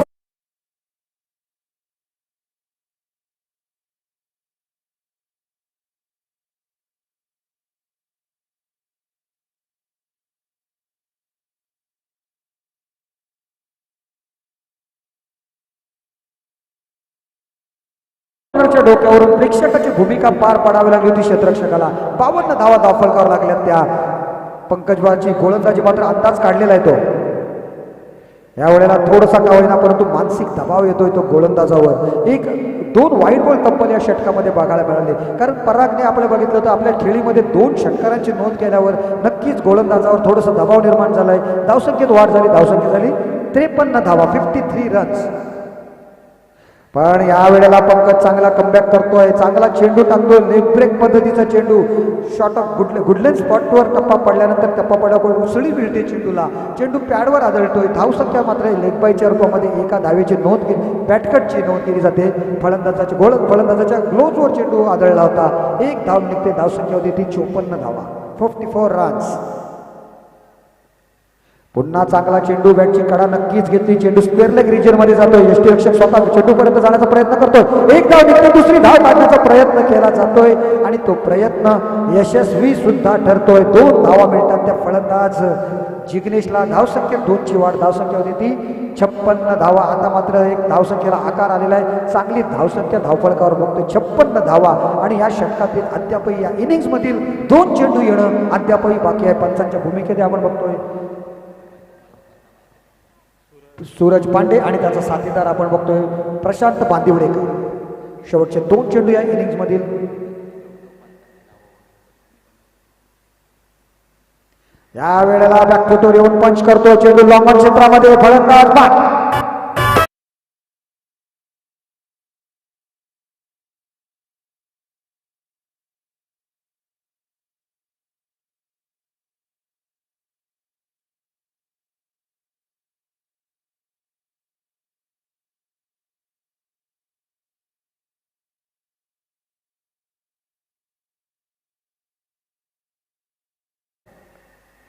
डोक्यावरून प्रेक्षकाची भूमिका पार पाडावी लागली होती क्षेत्ररक्षकाला. 52 धावा धावफलकावर लागल्या. त्या पंकजबाची गोलंदाजी मात्र अंदाज काढलेला आहे तो. यावेळेला थोडासा का होईना परंतु मानसिक दबाव येतोय तो गोलंदाजावर. 2 वाईट बॉल तब्बल या षटकामध्ये बघायला मिळाले. कारण परागने आपलं बघितलं तर आपल्या खेळीमध्ये 2 षटकारांची नोंद केल्यावर नक्कीच गोलंदाजावर थोडासा दबाव निर्माण झालाय. धावसंख्येत वाढ झाली. धावसंख्या झाली 53 धावा, 53 रन्स. पण या वेळेला पंकज चांगला कमबॅक करतोय. चांगला चेंडू टाकतोय. लेग ब्रेक पद्धतीचा चेंडू. शॉर्ट ऑफ गुडलेन स्पॉटवर टप्पा पडल्यानंतर टप्पा पडल्यावर उसळी मिळते चेंडूला. चेंडू पॅडवर आदळतोय. धावसंख्या मात्र लेग बायच्या रूपामध्ये एका धावेची नोंद केली, बॅटकटची नोंद केली जाते. फलंदाजाच्या ग्लोव्हजवर चेंडू आदळला होता. एक धाव निघते. धावसंख्या होती ती 54 धावा, 54 रन्स. पुन्हा चांगला चेंडू. बॅटची कडा नक्कीच घेतली. चेंडू स्क्वेअर लेग रिजन मध्ये जातोय. यष्टिरक्षक स्वतः चेंडूपर्यंत जाण्याचा प्रयत्न करतोय. एक धाव निघते. दुसरी धाव काढण्याचा प्रयत्न केला जातोय आणि तो प्रयत्न यशस्वी सुद्धा ठरतोय. 2 धावा मिळतात त्या फलंदाज जिग्नेशला. धावसंख्येत 2ची वाढ. धावसंख्या होती ती 56 धावा. आता मात्र एक धावसंख्येला आकार आलेला आहे. चांगली धावसंख्या धावफलकावर बघतोय. 56 धावा. आणि या षटकातील अद्यापही या इनिंग्स मधील 2 चेंडू येणं अद्यापही बाकी आहे. पंचांच्या भूमिकेत आपण बघतोय सूरज पांडे आणि त्याचा साथीदार आपण बघतोय प्रशांत बांदिवडेकर. शेवटचे 2 चेंडू या इनिंग्स मधील. या वेळेला बॅकफुटवर येऊन पंच करतो चेंडू लॉंग क्षेत्रामध्ये. फलंदाज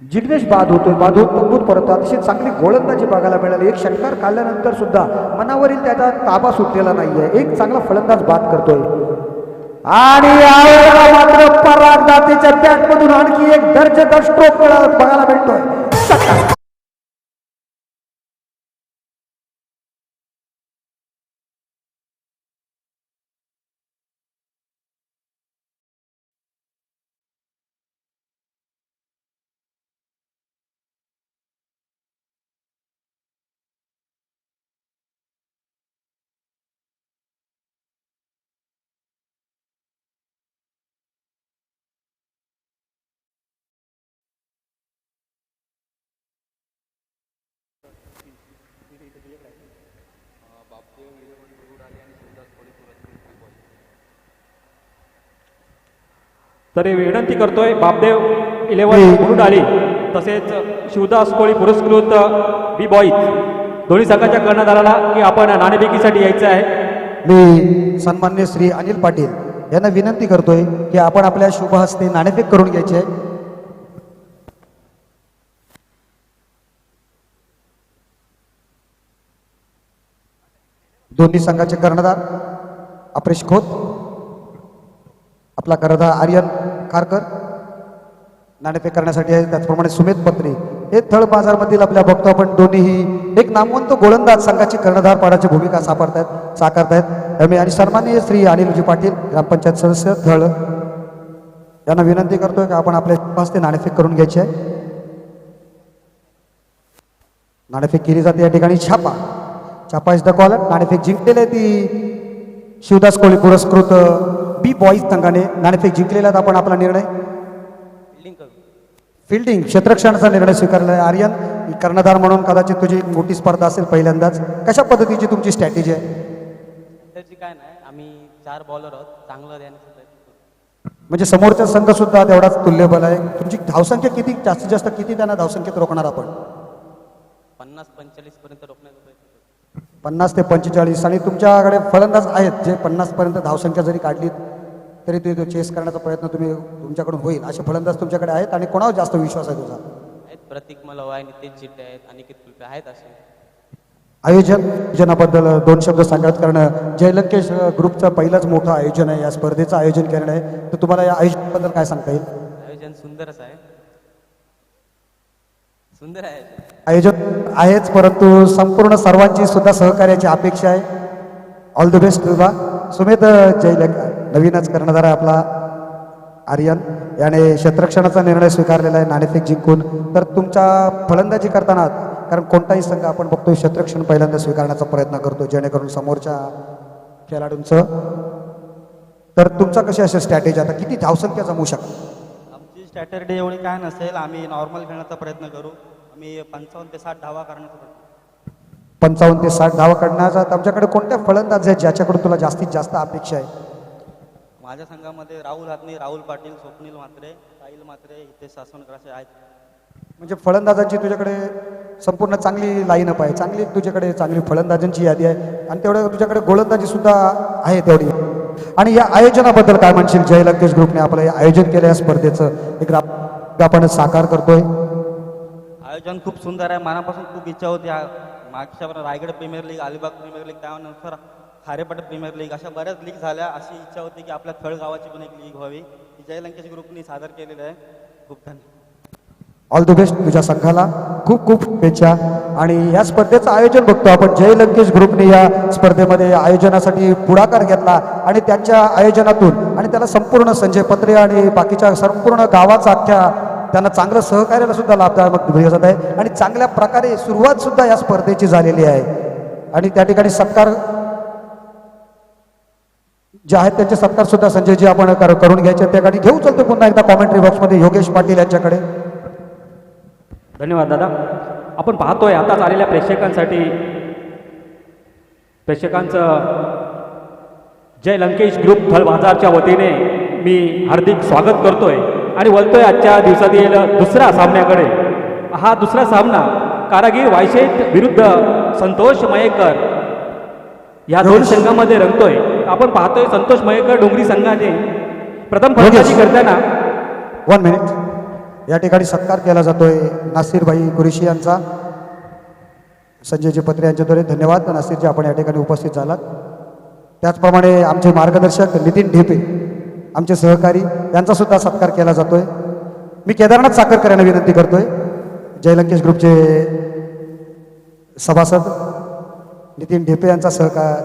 जिग्नेश बाद होतोय, बाद होत तंबूत परत अतिशय चांगली गोलंदाजी बघायला मिळाली. एक षटकार काढल्यानंतर सुद्धा मनावरील त्याचा ताबा सुटलेला नाहीये. एक चांगला फलंदाज बाद करतोय आणि यावेळेला मात्र पराग दातेच्या बॅटमधून आणखी एक दर्जेदार स्ट्रोक बघायला मिळतोय. षटकार. तरी विनंती करतोय बापदेव 11 बुरुडाली तसेच शिवदास कोळी पुरस्कृत बी बॉईज दोन्ही संघाच्या कर्णधाराला की आपण नाणेफेकीसाठी यायचं आहे. मी सन्मान्य श्री अनिल पाटील यांना विनंती करतोय की आपण आपल्या शुभ हस्ते नाणेफेक करून घ्यायचे आहे. दोन्ही संघाचे कर्णधार अप्रेश खोत, आपला कर्णधार आर्यन खारकर नाणेफेक करण्यासाठी आहे. त्याचप्रमाणे सुमित पत्री हे थळ बाजारमधील आपल्या बघतो आपण दोन्हीही एक नामवंत गोलंदाज संघाची कर्णधार पाडाची भूमिका साकारतायत. मी आणि सन्माननीय श्री अनिलजी पाटील ग्रामपंचायत सदस्य थळ यांना विनंती करतोय की आपण आपल्या हस्ते नाणेफेक करून घ्यायची आहे. नाणेफेक केली जाते या ठिकाणी. छापा इज द कॉलर. नाणेफेक जिंकलेली आहे ती शिवदास कोळी पुरस्कृत बी बॉईज संघाने नाणेफेक जिंकलेला आहे. आपण आपला निर्णय फिल्डिंग क्षेत्ररक्षणाचा निर्णय स्वीकारला आहे. आर्यन कर्णधार म्हणून कदाचित तुझी मोठी स्पर्धा असेल पहिल्यांदाच. कशा पद्धतीची तुमची स्ट्रॅटेजी आहे? त्याची काय नाही, आम्ही 4 बॉलर आहोत, चांगलं देण्याचा प्रयत्न करू. म्हणजे समोरचा संघ सुद्धा तेवढाच तुल्यबल आहे. तुमची धावसंख्या किती जास्तीत जास्त किती त्यांना धावसंख्येत रोखणार आपण? 50-45 पर्यंत रोखण्याचा प्रयत्न करू. 50 ते 45. आणि तुमच्याकडे फलंदाज आहेत जे 50 पर्यंत धावसंख्या जरी काढली तरी ते चेस करण्याचा प्रयत्न तुमच्याकडून होईल असे फलंदाज तुमच्याकडे आहेत. आणि कोणावर जास्त विश्वास आहे तुझा? आहेत प्रतीक मलवा आहे, नितेश चिट्टे आहेत, अनिकेत कुलपे आहेत. असे आयोजनाबद्दल 2 शब्द सांगत. कारण जय लंकेश ग्रुपचं पहिलंच मोठं आयोजन आहे, या स्पर्धेचं आयोजन करणं आहे. तर तुम्हाला या आयोजनाबद्दल काय सांगता येईल? आयोजन सुंदरच आहे, सुंदर आहे. आयोजन आहेच, परंतु संपूर्ण सर्वांची सुद्धा सहकार्याची अपेक्षा आहे. ऑल द बेस्ट तुला. सुमित नवीनच कर्णधार आहे आपला आर्यन याने क्षेत्ररक्षणाचा निर्णय स्वीकारलेला आहे नाणेफेक जिंकून. तर तुमच्या फलंदाजी करताना, कारण कोणताही संघ आपण बघतोय क्षेत्ररक्षण पहिल्यांदा स्वीकारण्याचा प्रयत्न करतो जेणेकरून समोरच्या खेळाडूंचं. तर तुमचा कशी असेल स्ट्रॅटेजी? आता किती धावसंख्या जमू शकते? आमची स्ट्रॅटर्डी एवढी काय नसेल, आम्ही नॉर्मल खेळण्याचा प्रयत्न करू. आम्ही 55 ते 60 धावा करण्याचा प्रयत्न. 55 ते 60 धावा काढण्याचा. आमच्याकडे कोणत्या फलंदाज आहेत ज्याच्याकडून तुला जास्तीत जास्त अपेक्षा आहे? माझ्या संघामध्ये राहुल हातनी, राहुल पाटील, स्वप्नील म्हात्रे, साहिल म्हात्रे, हितेश सासवणकर असे आहेत. म्हणजे फलंदाजांची तुझ्याकडे संपूर्ण चांगली लाईनअप आहे, चांगली तुझ्याकडे चांगली फलंदाजांची यादी आहे. आणि तेवढं तुझ्याकडे गोलंदाजी सुद्धा आहे तेवढी. आणि या आयोजनाबद्दल काय म्हणशील? जय लंकेश ग्रुपने आपलं हे आयोजन केलं या स्पर्धेचं एक आपण साकार करतोय. आयोजन खूप सुंदर आहे. मनापासून खूप इच्छा होती. मागच्या Raigad premier league, Alibag premier league, त्यानंतर खारेपाट प्रीमियर लीग अशा बऱ्याच लीग झाल्या. अशी इच्छा होती की आपल्या थळ गावाची पण एक लीग व्हावी. ही जय लंकेश ग्रुपने सादर केलेलं आहे. खूप धन्यवाद. ऑल द बेस्ट तुझ्या संघाला. खूप खूप शुभेच्छा. आणि या स्पर्धेचं आयोजन बघतो आपण जय लंकेश ग्रुपने या स्पर्धेमध्ये आयोजनासाठी पुढाकार घेतला आणि त्यांच्या आयोजनातून आणि त्याला संपूर्ण संजय पत्रे आणि बाकीच्या संपूर्ण गावाचा अख्ख्या त्यांना चांगलं सहकार्याला सुद्धा लाभदायक दिलं जात आहे. आणि चांगल्या प्रकारे सुरुवात सुद्धा या स्पर्धेची झालेली आहे. आणि त्या ठिकाणी सत्कार जे आहेत त्यांचे सत्कार सुद्धा संजयजी आपण करून घ्यायचे. त्या ठिकाणी घेऊ चलतो पुन्हा एकदा कॉमेंट्री बॉक्समध्ये योगेश पाटील यांच्याकडे. धन्यवाद दादा. आपण पाहतोय आताच आलेल्या प्रेक्षकांसाठी जय लंकेश ग्रुप थळ बाजारच्या वतीने मी हार्दिक स्वागत करतोय आणि बोलतोय आजच्या दिवसातील दुसऱ्या सामन्याकडे. हा दुसरा सामना कारागीर वायशेठ विरुद्ध संतोष मयेकर या दोन संघामध्ये रंगतोय. आपण पाहतोय संतोष मयेकर डोंगरी संघाने प्रथम फलंदाजी करताना 1 मिनिट या ठिकाणी सत्कार केला जातोय नासिरभाई कुरेशी यांचा. संजयजी पत्रे यांच्याद्वारे धन्यवाद नासिरजी, आपण या ठिकाणी उपस्थित झालात. त्याचप्रमाणे आमचे मार्गदर्शक नितीन ढेपे आमचे सहकारी यांचा सुद्धा सत्कार केला जातोय. मी केदारनाथ साखरकर यांना विनंती करतोय, जयलंकेश ग्रुपचे सभासद नितीन ढेपे यांचा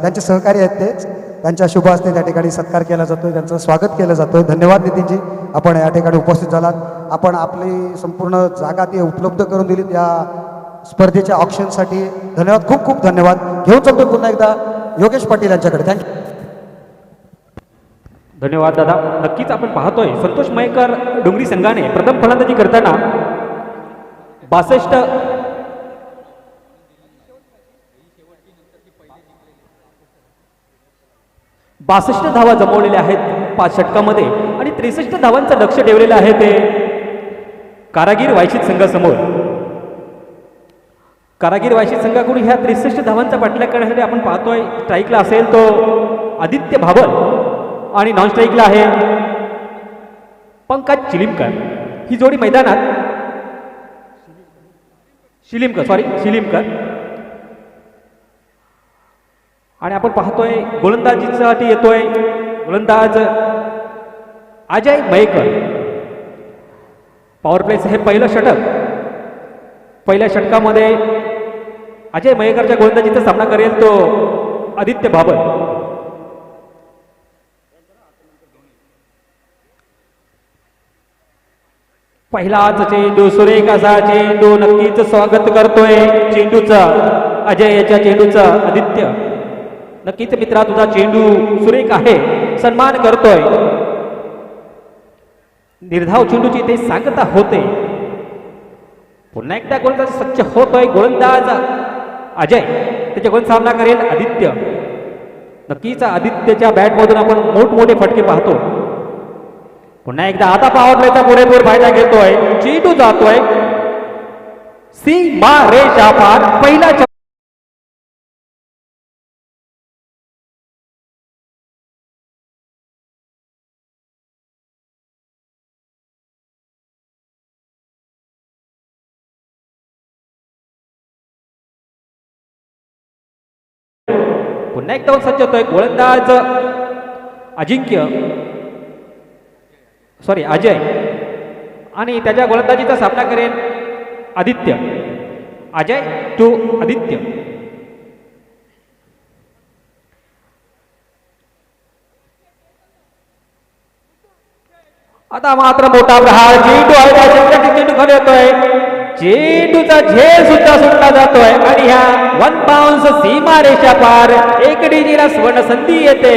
त्यांचे सहकारी आहेत तेच, त्यांच्या शुभ हस्ते त्या ठिकाणी सत्कार केला जातोय, त्यांचं स्वागत केलं जातोय. धन्यवाद नितीनजी, आपण या ठिकाणी उपस्थित झालात. आपण आपली संपूर्ण जागा ती उपलब्ध करून दिलीत या स्पर्धेच्या ऑप्शनसाठी. धन्यवाद, खूप खूप धन्यवाद. घेऊन चालतो पुन्हा एकदा योगेश पाटील यांच्याकडे. थँक्यू. धन्यवाद दादा. नक्कीच आपण पाहतोय संतोष मयेकर डोंगरी संघाने प्रथम फलंदाजी करताना 62 धावा जमवलेल्या आहेत 5 षटकामध्ये आणि 63 धावांचं लक्ष ठेवलेलं आहे ते कारागीर वायशीत संघासमोर. कारागीर वायशीत संघाकडून ह्या 63 धावांचा पाठलाग करण्यासाठी आपण पाहतोय स्ट्राईकला असेल तो आदित्य भाबल आणि नॉन स्ट्राईकला आहे पंकज चिलिमकर. ही जोडी मैदानात शिलिमकर आणि आपण पाहतोय गोलंदाजीसाठी येतोय गोलंदाज अजय मयेकर. पॉवर प्लेचं हे पहिलं षटक. पहिल्या षटकामध्ये अजय मयेकरच्या गोलंदाजीचा सामना करेल तो आदित्य भाबल. पहिलाच चेंडू, सुरेख असा चेंडू, नक्कीच स्वागत करतोय चेंडूचं अजयच्या चेंडूचं आदित्य. नक्कीच मित्रा तुझा चेंडू सुरेख आहे, सन्मान करतोय. निर्धाव चेंडूची ते सांगता होते. पुन्हा एकदा गोलंदाज सज्ज होतोय गोलंदाज अजय, त्याच्या गोल सामना करेल आदित्य. नक्कीच आदित्यच्या बॅटमधून आपण मोठमोठे फटके पाहतो. पुन्हा एकदा आता पॉवर प्लेचा पुरेपूर फायदा घेतोय, चेंडू जातोय सीमा रेषा पार. पहिला पुन्हा एकदा सज्ज होतोय गोलंदाज अजय आणि त्याच्या गोलंदाजीचा सामना करेल आदित्य. अजय टू आदित्य. आता मात्र मोठा प्रहार, चेंडू खाली येतोय, चेंडूचा झेल सुद्धा सुटला जातोय आणि ह्या 1 बाउन्स सीमा रेषा पार. एक डिजीला स्वर्ण संधी येते.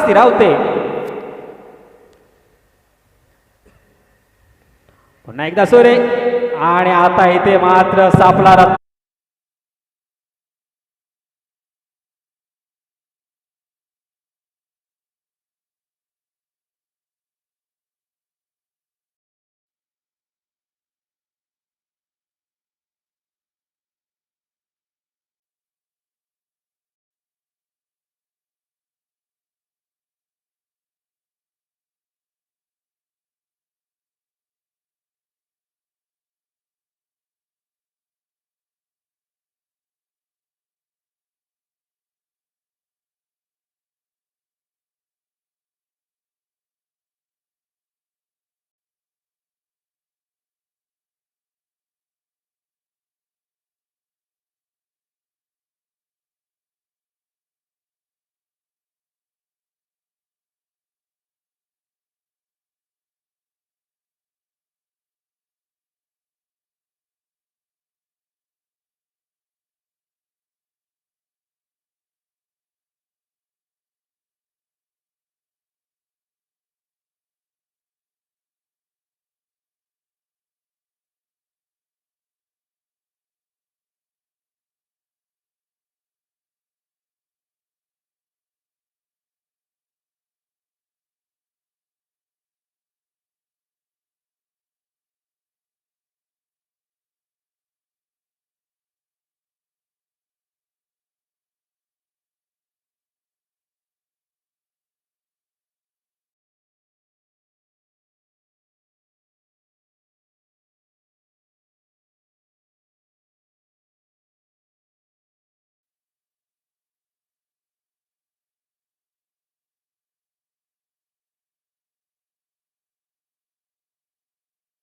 स्थिरावते. पुन्हा एकदा सोरे आणि आता इथे मात्र सापला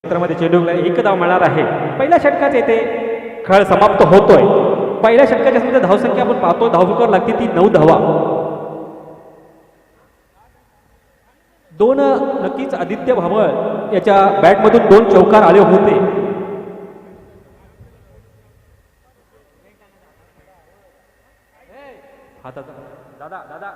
क्षेत्रामध्ये चेंडूला एक धाव मिळणार आहे. पहिल्या षटकाचा येथे खेळ समाप्त होतोय. पहिल्या षटकाच्या सध्या धावसंख्या आपण पाहतो, धावफलकावर लागते ती 9 धावा. दोन नक्कीच आदित्य भामळ याच्या बॅटमधून 2 चौकार आले होते. हाताचा दादा दादा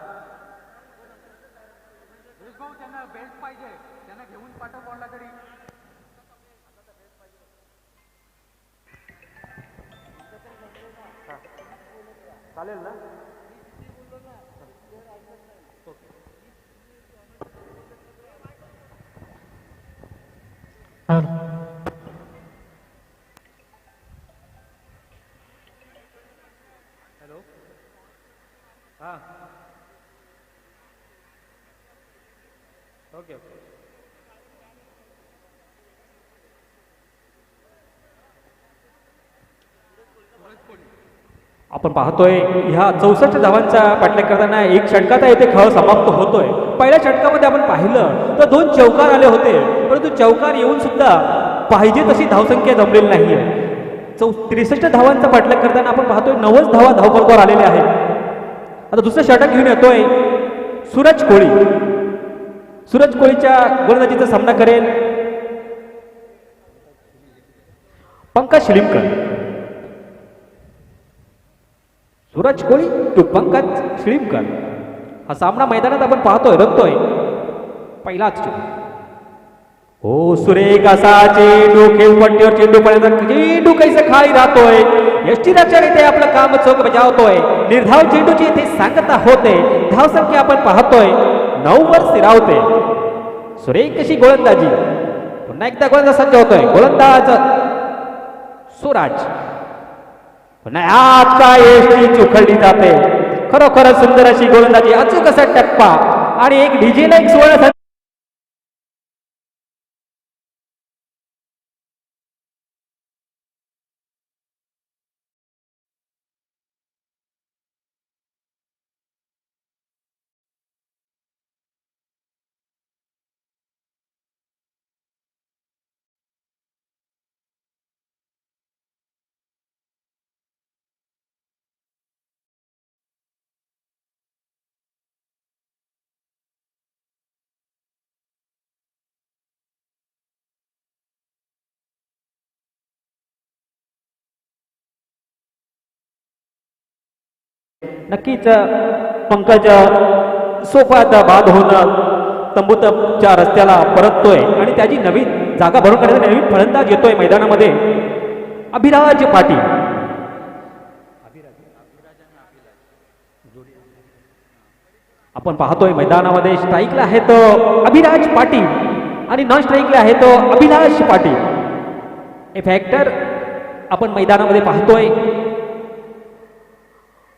चालेल ना. हॅलो हां ओके ओके. आपण पाहतोय ह्या 64 धावांचा पाठलाग करताना एक षटकाचा येथे खेळ समाप्त होतोय. पहिल्या षटकामध्ये आपण पाहिलं तर 2 चौकार आले होते, परंतु चौकार येऊन सुद्धा पाहिजे तशी धावसंख्या जमलेली नाहीये. 63 धावांचा पाठलाग करताना आपण पाहतोय 90 धावा धावफलकावर आलेल्या आहेत. आता दुसरं षटक घेऊन येतोय सूरज कोळी. सूरज कोळीच्या गोलंदाजीचा सामना करेल पंकज शिलीमकर. सूरज कोळी टू पंकज शिलीमकर. हा सामना मैदानात आपण पाहतोय, रंगतोय. पहिलाच हो सुरेख असा चेंडू खेळपट्टीवर चेंडू पडण्याचा चेंडू कैसे खाली राहतोय. यष्टी रक्षक इथे आपलं काम चोख बजावतोय. निर्धाव चेंडूची इथे सांगता होते. धावसंख्या आपण पाहतोय 9 वर स्थिरावते. सुरेख अशी गोलंदाजी. पुन्हा एकदा गोलंदाज सज्ज होतोय. गोलंदाज सूरज. पुन्हा आत काय यष्टी चुखडली जाते. खरोखरच सुंदर अशी गोलंदाजी, अचूक असा टप्पा आणि एक डीजेला एक सुवर्ण. नक्कीच पंकज सोफात बाद होऊन तंबूच्या रस्त्याला परततोय आणि त्याची नवीन जागा भरून काढण्याचा नवीन फलंदाज येतोय मैदानामध्ये अभिराज पाटील. आपण पाहतोय मैदानामध्ये स्ट्राईकला आहेत अभिराज पाटील आणि नॉन स्ट्राईकला आहेत अभिलाष पाटील. हे फॅक्टर आपण मैदानामध्ये पाहतोय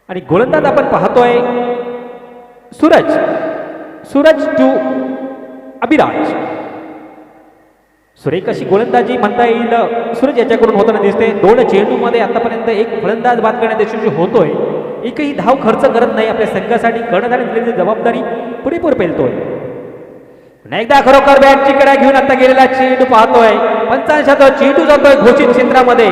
आणि गोलंदाज आपण पाहतोय सूरज. सूरज टू अभिराज. सुरेख अशी गोलंदाजी म्हणता येईल सूरज याच्याकडून होताना दिसते. 2 चेंडूमध्ये आतापर्यंत एक फलंदाज बाद करण्यात यशस्वी होतोय. एकही धाव खर्च करत नाही. आपल्या संघासाठी कर्णधार दिलेली जबाबदारी पुरेपूर पेलतोय. एकदा खरोखर बॅटची कडा घेऊन आता गेलेला चेंडू पाहतोय. 55 चेंडू जातोय घोषित क्षेत्रामध्ये.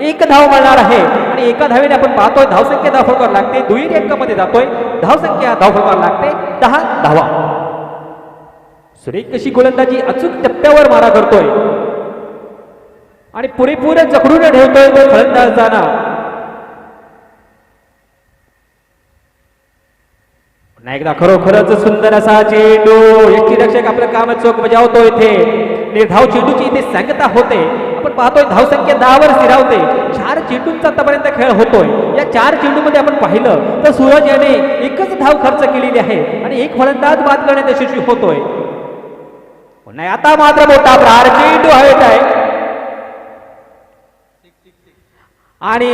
1 धाव मिळणार आहे आणि एका धावेने आपण पाहतोय धावसंख्या धावफलकावर लागते. दुहेरी अंकामध्ये जातोय. धावसंख्या धावफलकावर लागते 10 धावा. सुरेख कशी गोलंदाजी, अचूक टप्प्यावर मारा करतोय आणि पुरेपूर जखडून ठेवतोय तो फलंदाजांना. पुन्हा एकदा खरोखरच सुंदर असा चेंडू. यष्टीरक्षक आपलं काम चोख बजावतो. इथे निर्धाव चेंडूची इथे सांगता होते. आपण पाहतोय धावसंख्या 10 वर स्थिरावते. 4 चेंडूंचा आतापर्यंत खेळ होतोय. या 4 चेंडूमध्ये आपण पाहिलं तर सूरज याने एकच धाव खर्च केलेली आहे आणि एक फलंदाज बाद करण्यात यशस्वी होतोय. नाही आता मात्र मोठा प्रहार चेंडू हवेत आहे आणि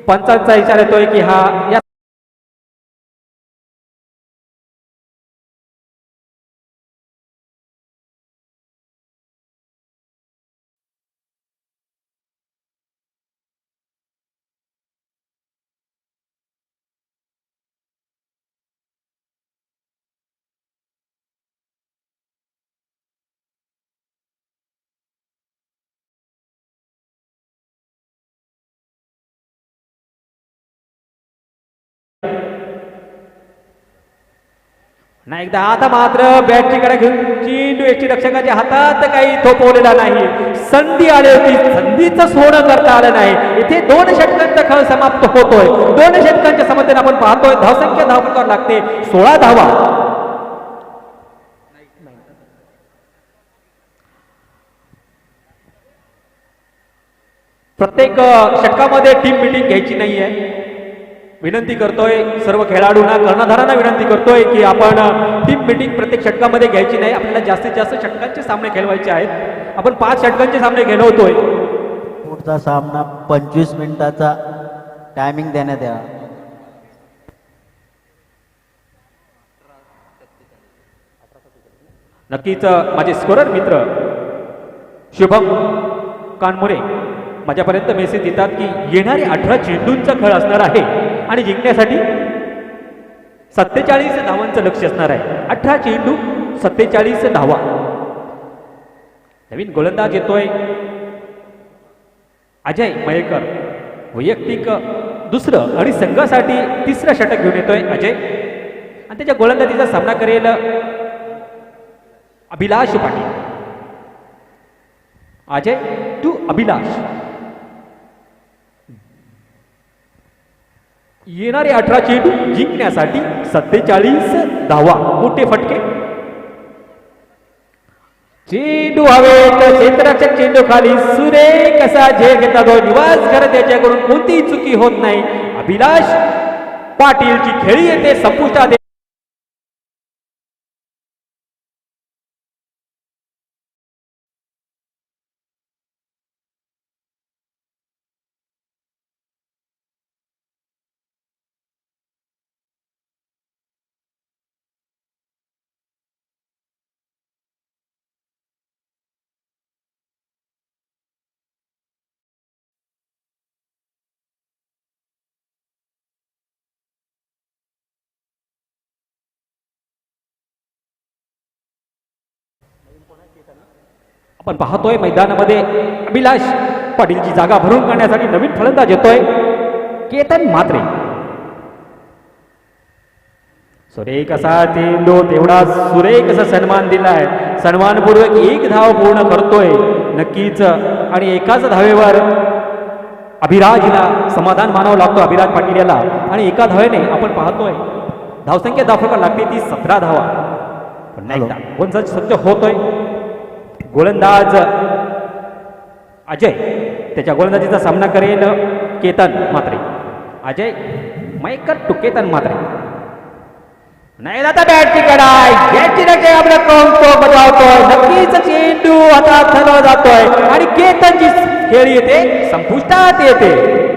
पंचांचा विचार येतोय की हा या नाही एकदा आता मात्र बॅटरीकडे घेऊन चेंडू एसटी रक्षकाच्या हातात काही थोपवलेला नाही. संधी आली होती, संधीचं सोनं करता आलं नाही. इथे 2 षटकांचा खेळ समाप्त होतोय. 2 षटकांच्या समतेने आपण पाहतोय धावसंख्या धावफलकावर लागते 16 धावा. प्रत्येक षटकामध्ये टीम मिटिंग घ्यायची नाहीये. विनंती करतोय सर्व खेळाडूंना, कर्णधारांना विनंती करतोय की आपण टीम मिटिंग प्रत्येक षटकामध्ये घ्यायची नाही. आपल्याला जास्तीत जास्त षटकांचे सामने खेळवायचे आहेत. आपण 5 षटकांचे सामने खेळवतोय. पुढचा सामना 25 मिनिटाचा टायमिंग देण्यात यावा. नक्कीच माझे स्कोरर मित्र शुभम कानमुरे माझ्यापर्यंत मेसेज देतात की येणारे 18 चेंडूंचा खेळ असणार आहे आणि जिंकण्यासाठी 47 धावांचं लक्ष असणार आहे. 18 चेंडू 47 धावा. नवीन गोलंदाज येतोय अजय मयेकर. वैयक्तिक 2रं आणि संघासाठी 3रं षटक घेऊन येतोय अजय आणि त्याच्या गोलंदाजीचा सामना करेल अभिलाष पाटील. अजय टू अभिलाष. येणारे 18 चेंडू जिंकण्यासाठी 47 धावा. मोठे फटके. चेंडू हवेत, क्षेत्ररक्षक चेंडू खाली. सुरेख असा झेल घेतला तो निवास करत त्याच्याकडून कोणतीही चुकी होत नाही. अभिलाष पाटीलची खेळी येते संपुष्टात. आपण पाहतोय मैदानामध्ये अभिलाष पाटीलची जागा भरून काढण्यासाठी नवीन फलंदाज येतोय केतन म्हात्रे. सुरेख असा चेंडू, तेवढा सुरेख असा सन्मान दिलाय. सन्मानपूर्वक 1 धाव पूर्ण करतोय नक्कीच. आणि एकाच धावेवर अभिराजला समाधान मानावं लागतो अभिराज पाटील याला. आणि एका धावेने आपण पाहतोय धावसंख्या दाखवायला लागते ती 17 धावा. पुन्हा एकदा गोलंदाज सज्ज होतोय. गोलंदाज अजय त्याच्या गोलंदाजीचा सामना करेल केतन म्हात्रे. अजय मयेकर टू केतन म्हात्रे. नाही आता बॅटची कडाय, बॅटची रक्षक आपला कौतुक बजावतोय. नक्कीच चेंडू हातात धरला जातोय आणि केतनची खेळ येते संपुष्टात येते.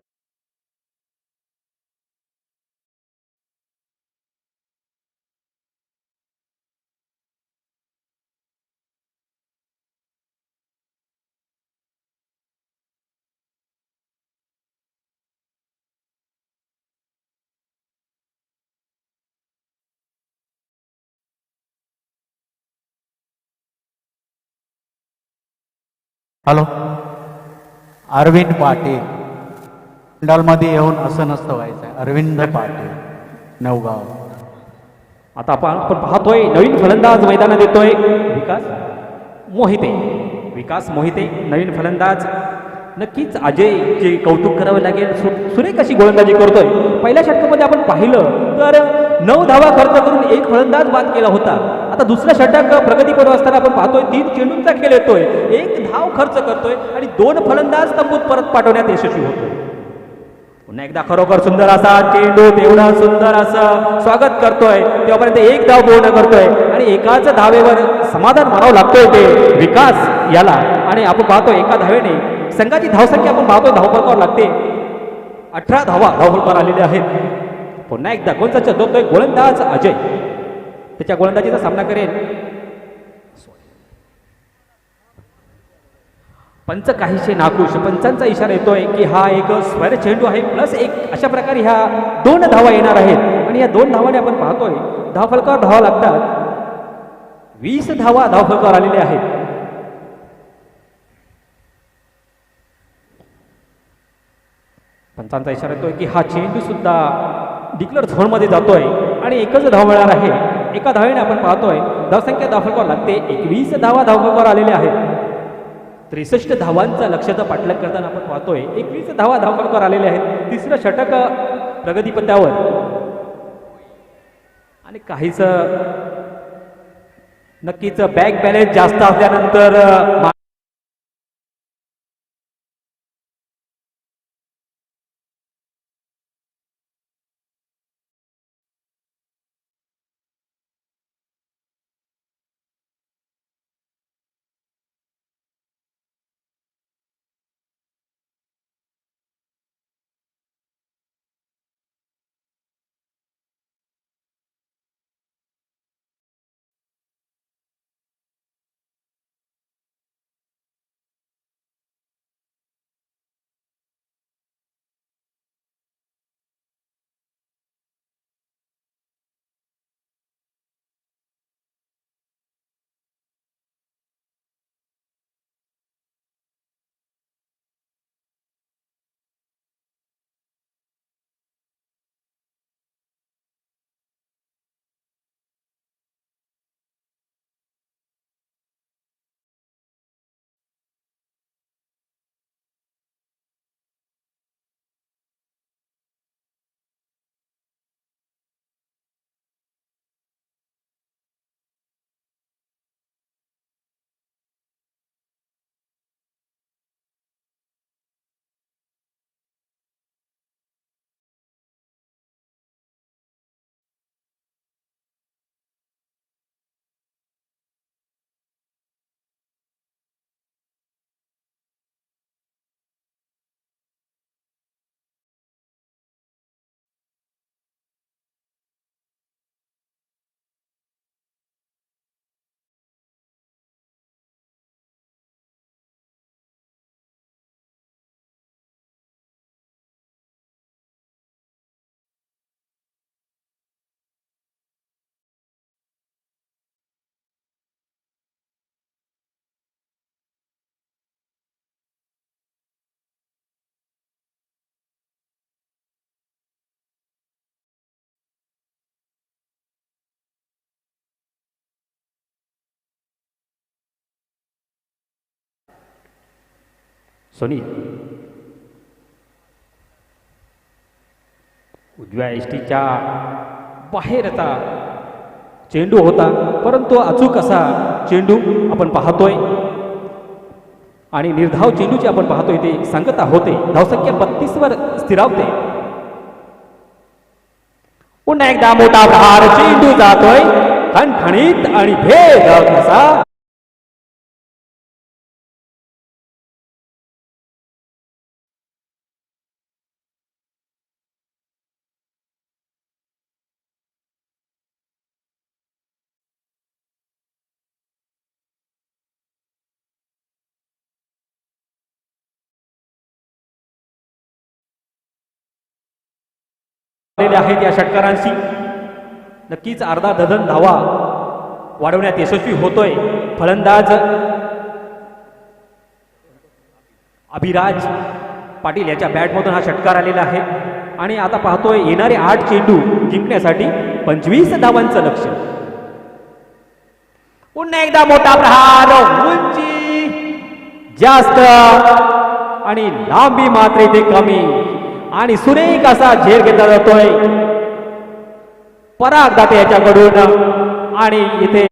हॅलो, अरविंद पाटील. मंडळमध्ये येऊन असं नसतं व्हायचं. अरविंद पाटील, नवगाव. आता आपण पाहतोय नवीन फलंदाज मैदानात येतोय विकास मोहिते. विकास मोहिते नवीन फलंदाज. नक्कीच अजयचे कौतुक करावं लागेल. सुरेख अशी गोलंदाजी करतोय. पहिल्या षटकामध्ये आपण पाहिलं तर 9 धावा खर्च करून 1 फलंदाज बाद केला होता. आता दुसरं षटक प्रगतीपरू असताना आपण पाहतोय 3 चेंडूंचा खेळ येतोय. 1 धाव खर्च करतोय आणि 2 फलंदाज तंबूत परत पाठवण्यात यशस्वी होतोय. पुन्हा एकदा खरोखर सुंदर असा चेंडू, तेवढा सुंदर असं स्वागत करतोय. तेव्हापर्यंत 1 धाव पूर्ण करतोय आणि एकाच धावेवर समाधान मानावं लागतोय ते विकास याला. आणि आपण पाहतोय एका धावेने संघाची धावसंख्या आपण पाहतोय धावफलकावर लागते 18 धावा धावफलकावर आलेल्या आहेत. पुन्हा एकदा गोलंदाज दोतोय गोलंदाज अजय. त्याच्या गोलंदाजीचा सामना करेल पंच काहीशे नाखुश. पंचांचा इशारा येतोय की हा एक स्क्वेअर चेंडू आहे प्लस 1 अशा प्रकारे ह्या 2 धावा येणार आहेत. आणि या 2 धावाने आपण पाहतोय धावफलकावर धावा लागतात. 20 धावा धावफलकावर आलेल्या आहेत. पंचांचा इशारा येतोय की हा चेंडू सुद्धा डिक्लेअर झोनमध्ये जातोय आणि एकच धाव मिळणार आहे. एका धावेने आपण पाहतोय धावसंख्या धावफलकावर लागते 21 धावा धावफलकावर आलेल्या आहेत. 63 धावांचा लक्ष्याचा पाठलाग करताना आपण पाहतोय 21 धावा धावफलकावर आलेल्या आहेत. तिसरं षटक प्रगतीपथावर आणि काहीच नक्कीच बॅक बॅलन्स जास्त असल्यानंतर सोनी उजव्या एसटीच्या बाहेरचा चेंडू होता, परंतु अचूक असा चेंडू आपण पाहतोय आणि निर्धाव चेंडूची आपण पाहतोय ते सांगता होते. धावसंख्या 32 वर स्थिरावते. पुन्हा एकदा मोठा प्रहार, चेंडू जातोय खणखणीत आणि भेद कसा आहेत या षटकारांशी. नक्कीच अर्धा डझन धावा वाढवण्यात यशस्वी होतोय फलंदाज अभिराज पाटील याच्या बॅटमधून हा षटकार आलेला आहे आणि आता पाहतोय येणारे 8 चेंडू जिंकण्यासाठी 25 धावांचं लक्ष्य. पुन्हा एकदा मोठा प्रहार, उंची जास्त आणि लांबी मात्र इथे कमी आणि सुरेख असा झेल घेतला जातोय पराग दाते याच्याकडून आणि इथे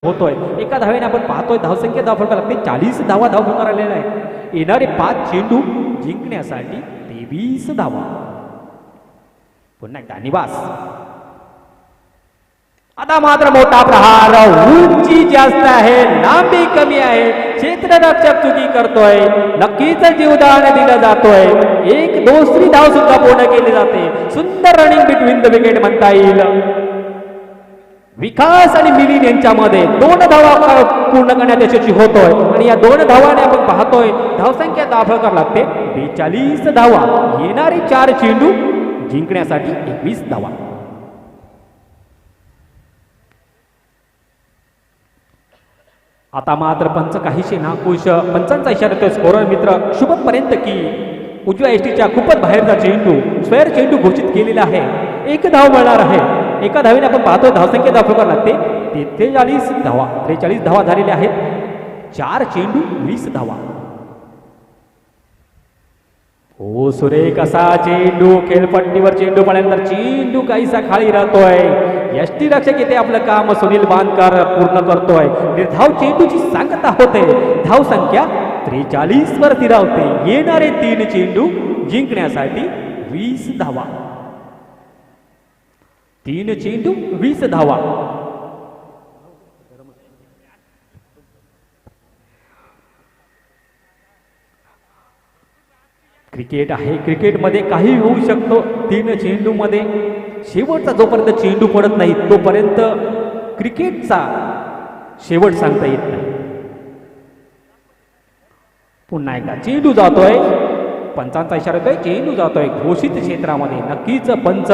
होतोय. एका धावेने आपण पाहतोय धावसंख्या धावफलका लागते 40 धावा धावफलकार आलेला आहे. येणारे 5 चेंडू जिंकण्यासाठी 23 धावा. पुन्हा एकदा निवास. आता मात्र मोठा प्रहार, उंची जास्त आहे, लांबी कमी आहे, क्षेत्ररक्षक चुकी करतोय, नक्कीच जीवदान दिलं जातोय. एक दुसरी धाव सुद्धा पूर्ण केली जाते. सुंदर रनिंग बिटवीन द विकेट म्हणता येईल. विकास आणि मिलिंद यांच्यामध्ये 2 धावा पूर्ण करण्यात यशस्वी होतोय आणि या 2 धावाने आपण पाहतोय धावसंख्या धावफलकार लागते 42 धावा. येणारे 4 चेंडू जिंकण्यासाठी 21 धावा. आता मात्र पंच काहीशे नाखुश. पंचांचा इशारा देतोय स्कोरर मित्र शुभम पर्यंत की उजव्या एसटीच्या खूपच बाहेरचा चेंडू स्क्वेअर चेंडू घोषित केलेला आहे. 1 धाव मिळणार आहे. एका धावेने आपण पाहतोय धावसंख्या धावफलकार लागते 43 धावा. 43 धावा झालेल्या आहेत. 4 चेंडू 20 धावा. हो सुरेख असा चेंडू खेळपट्टीवर चेंडू पडल्यानंतर चेंडू काहीसा खाली राहतोय. यष्टी रक्षक येथे आपलं काम सुनील बांधकर पूर्ण करतोय. निर्धाव चेंडूची सांगता होते. धाव संख्या 43 वर स्थिरावते. येणारे 3 चेंडू जिंकण्यासाठी 20 धावा. 3 चेंडू 20 धावा. क्रिकेट आहे. क्रिकेटमध्ये काही होऊ शकतो. 3 चेंडूमध्ये शेवटचा जोपर्यंत चेंडू पडत नाही तोपर्यंत क्रिकेटचा शेवट सांगता येत नाही. पुन्हा एकदा चेंडू जातोय. पंचांचा इशारा येतोय. चेंडू जातोय घोषित क्षेत्रामध्ये. नक्कीच पंच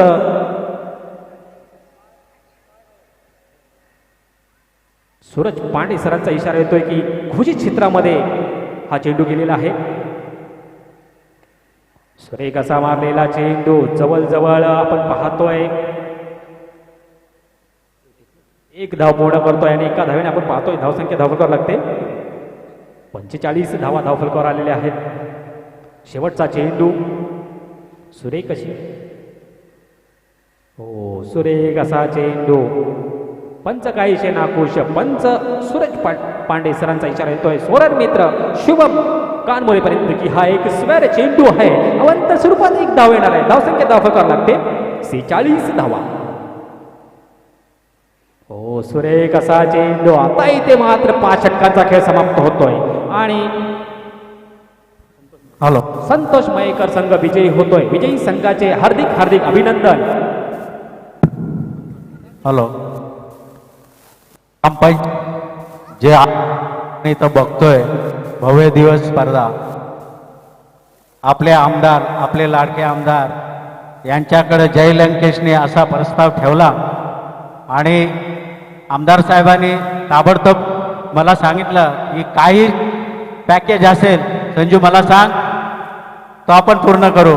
सूरज पांडे सरांचा इशारा येतोय की घोषित क्षेत्रामध्ये हा चेंडू गेलेला आहे. सुरेख असा मारलेला चेंडू जवळ आपण पाहतोय 1 धाव पूर्ण करतोय आणि एका धावेने आपण पाहतोय धावसंख्या धावफलकार लागते 45 धावा धावफलकावर आलेल्या आहेत. शेवटचा चेंडू सुरेख अशी हो सुरेख असा चेंडू. पंच काहीशे नाखुश. पंच सूरज पांडे सरांचा इशारा येतोय स्कोरर मित्र शुभम कानमोरेपर्यंत की हा एक स्क्वेअर चेंडू आहे. अवंत स्वरूपात 1 धाव येणार आहे. धावसंख्या धावफलकार लागते 46 धावा. हो सुरेख असा चेंडू. आता इथे मात्र 5 षटकांचा खेळ समाप्त होतोय आणि हॅलो संतोष मयेकर संघ विजयी होतोय. विजयी संघाचे हार्दिक हार्दिक अभिनंदन. हॅलो जे आपण इथं बघतोय भव्य दिवस स्पर्धा आपले आमदार आपले लाडके आमदार यांच्याकडे जय लंकेशने असा प्रस्ताव ठेवला आणि आमदार साहेबांनी ताबडतोब मला सांगितलं की काही पॅकेज असेल संजू मला सांग तो आपण पूर्ण करू.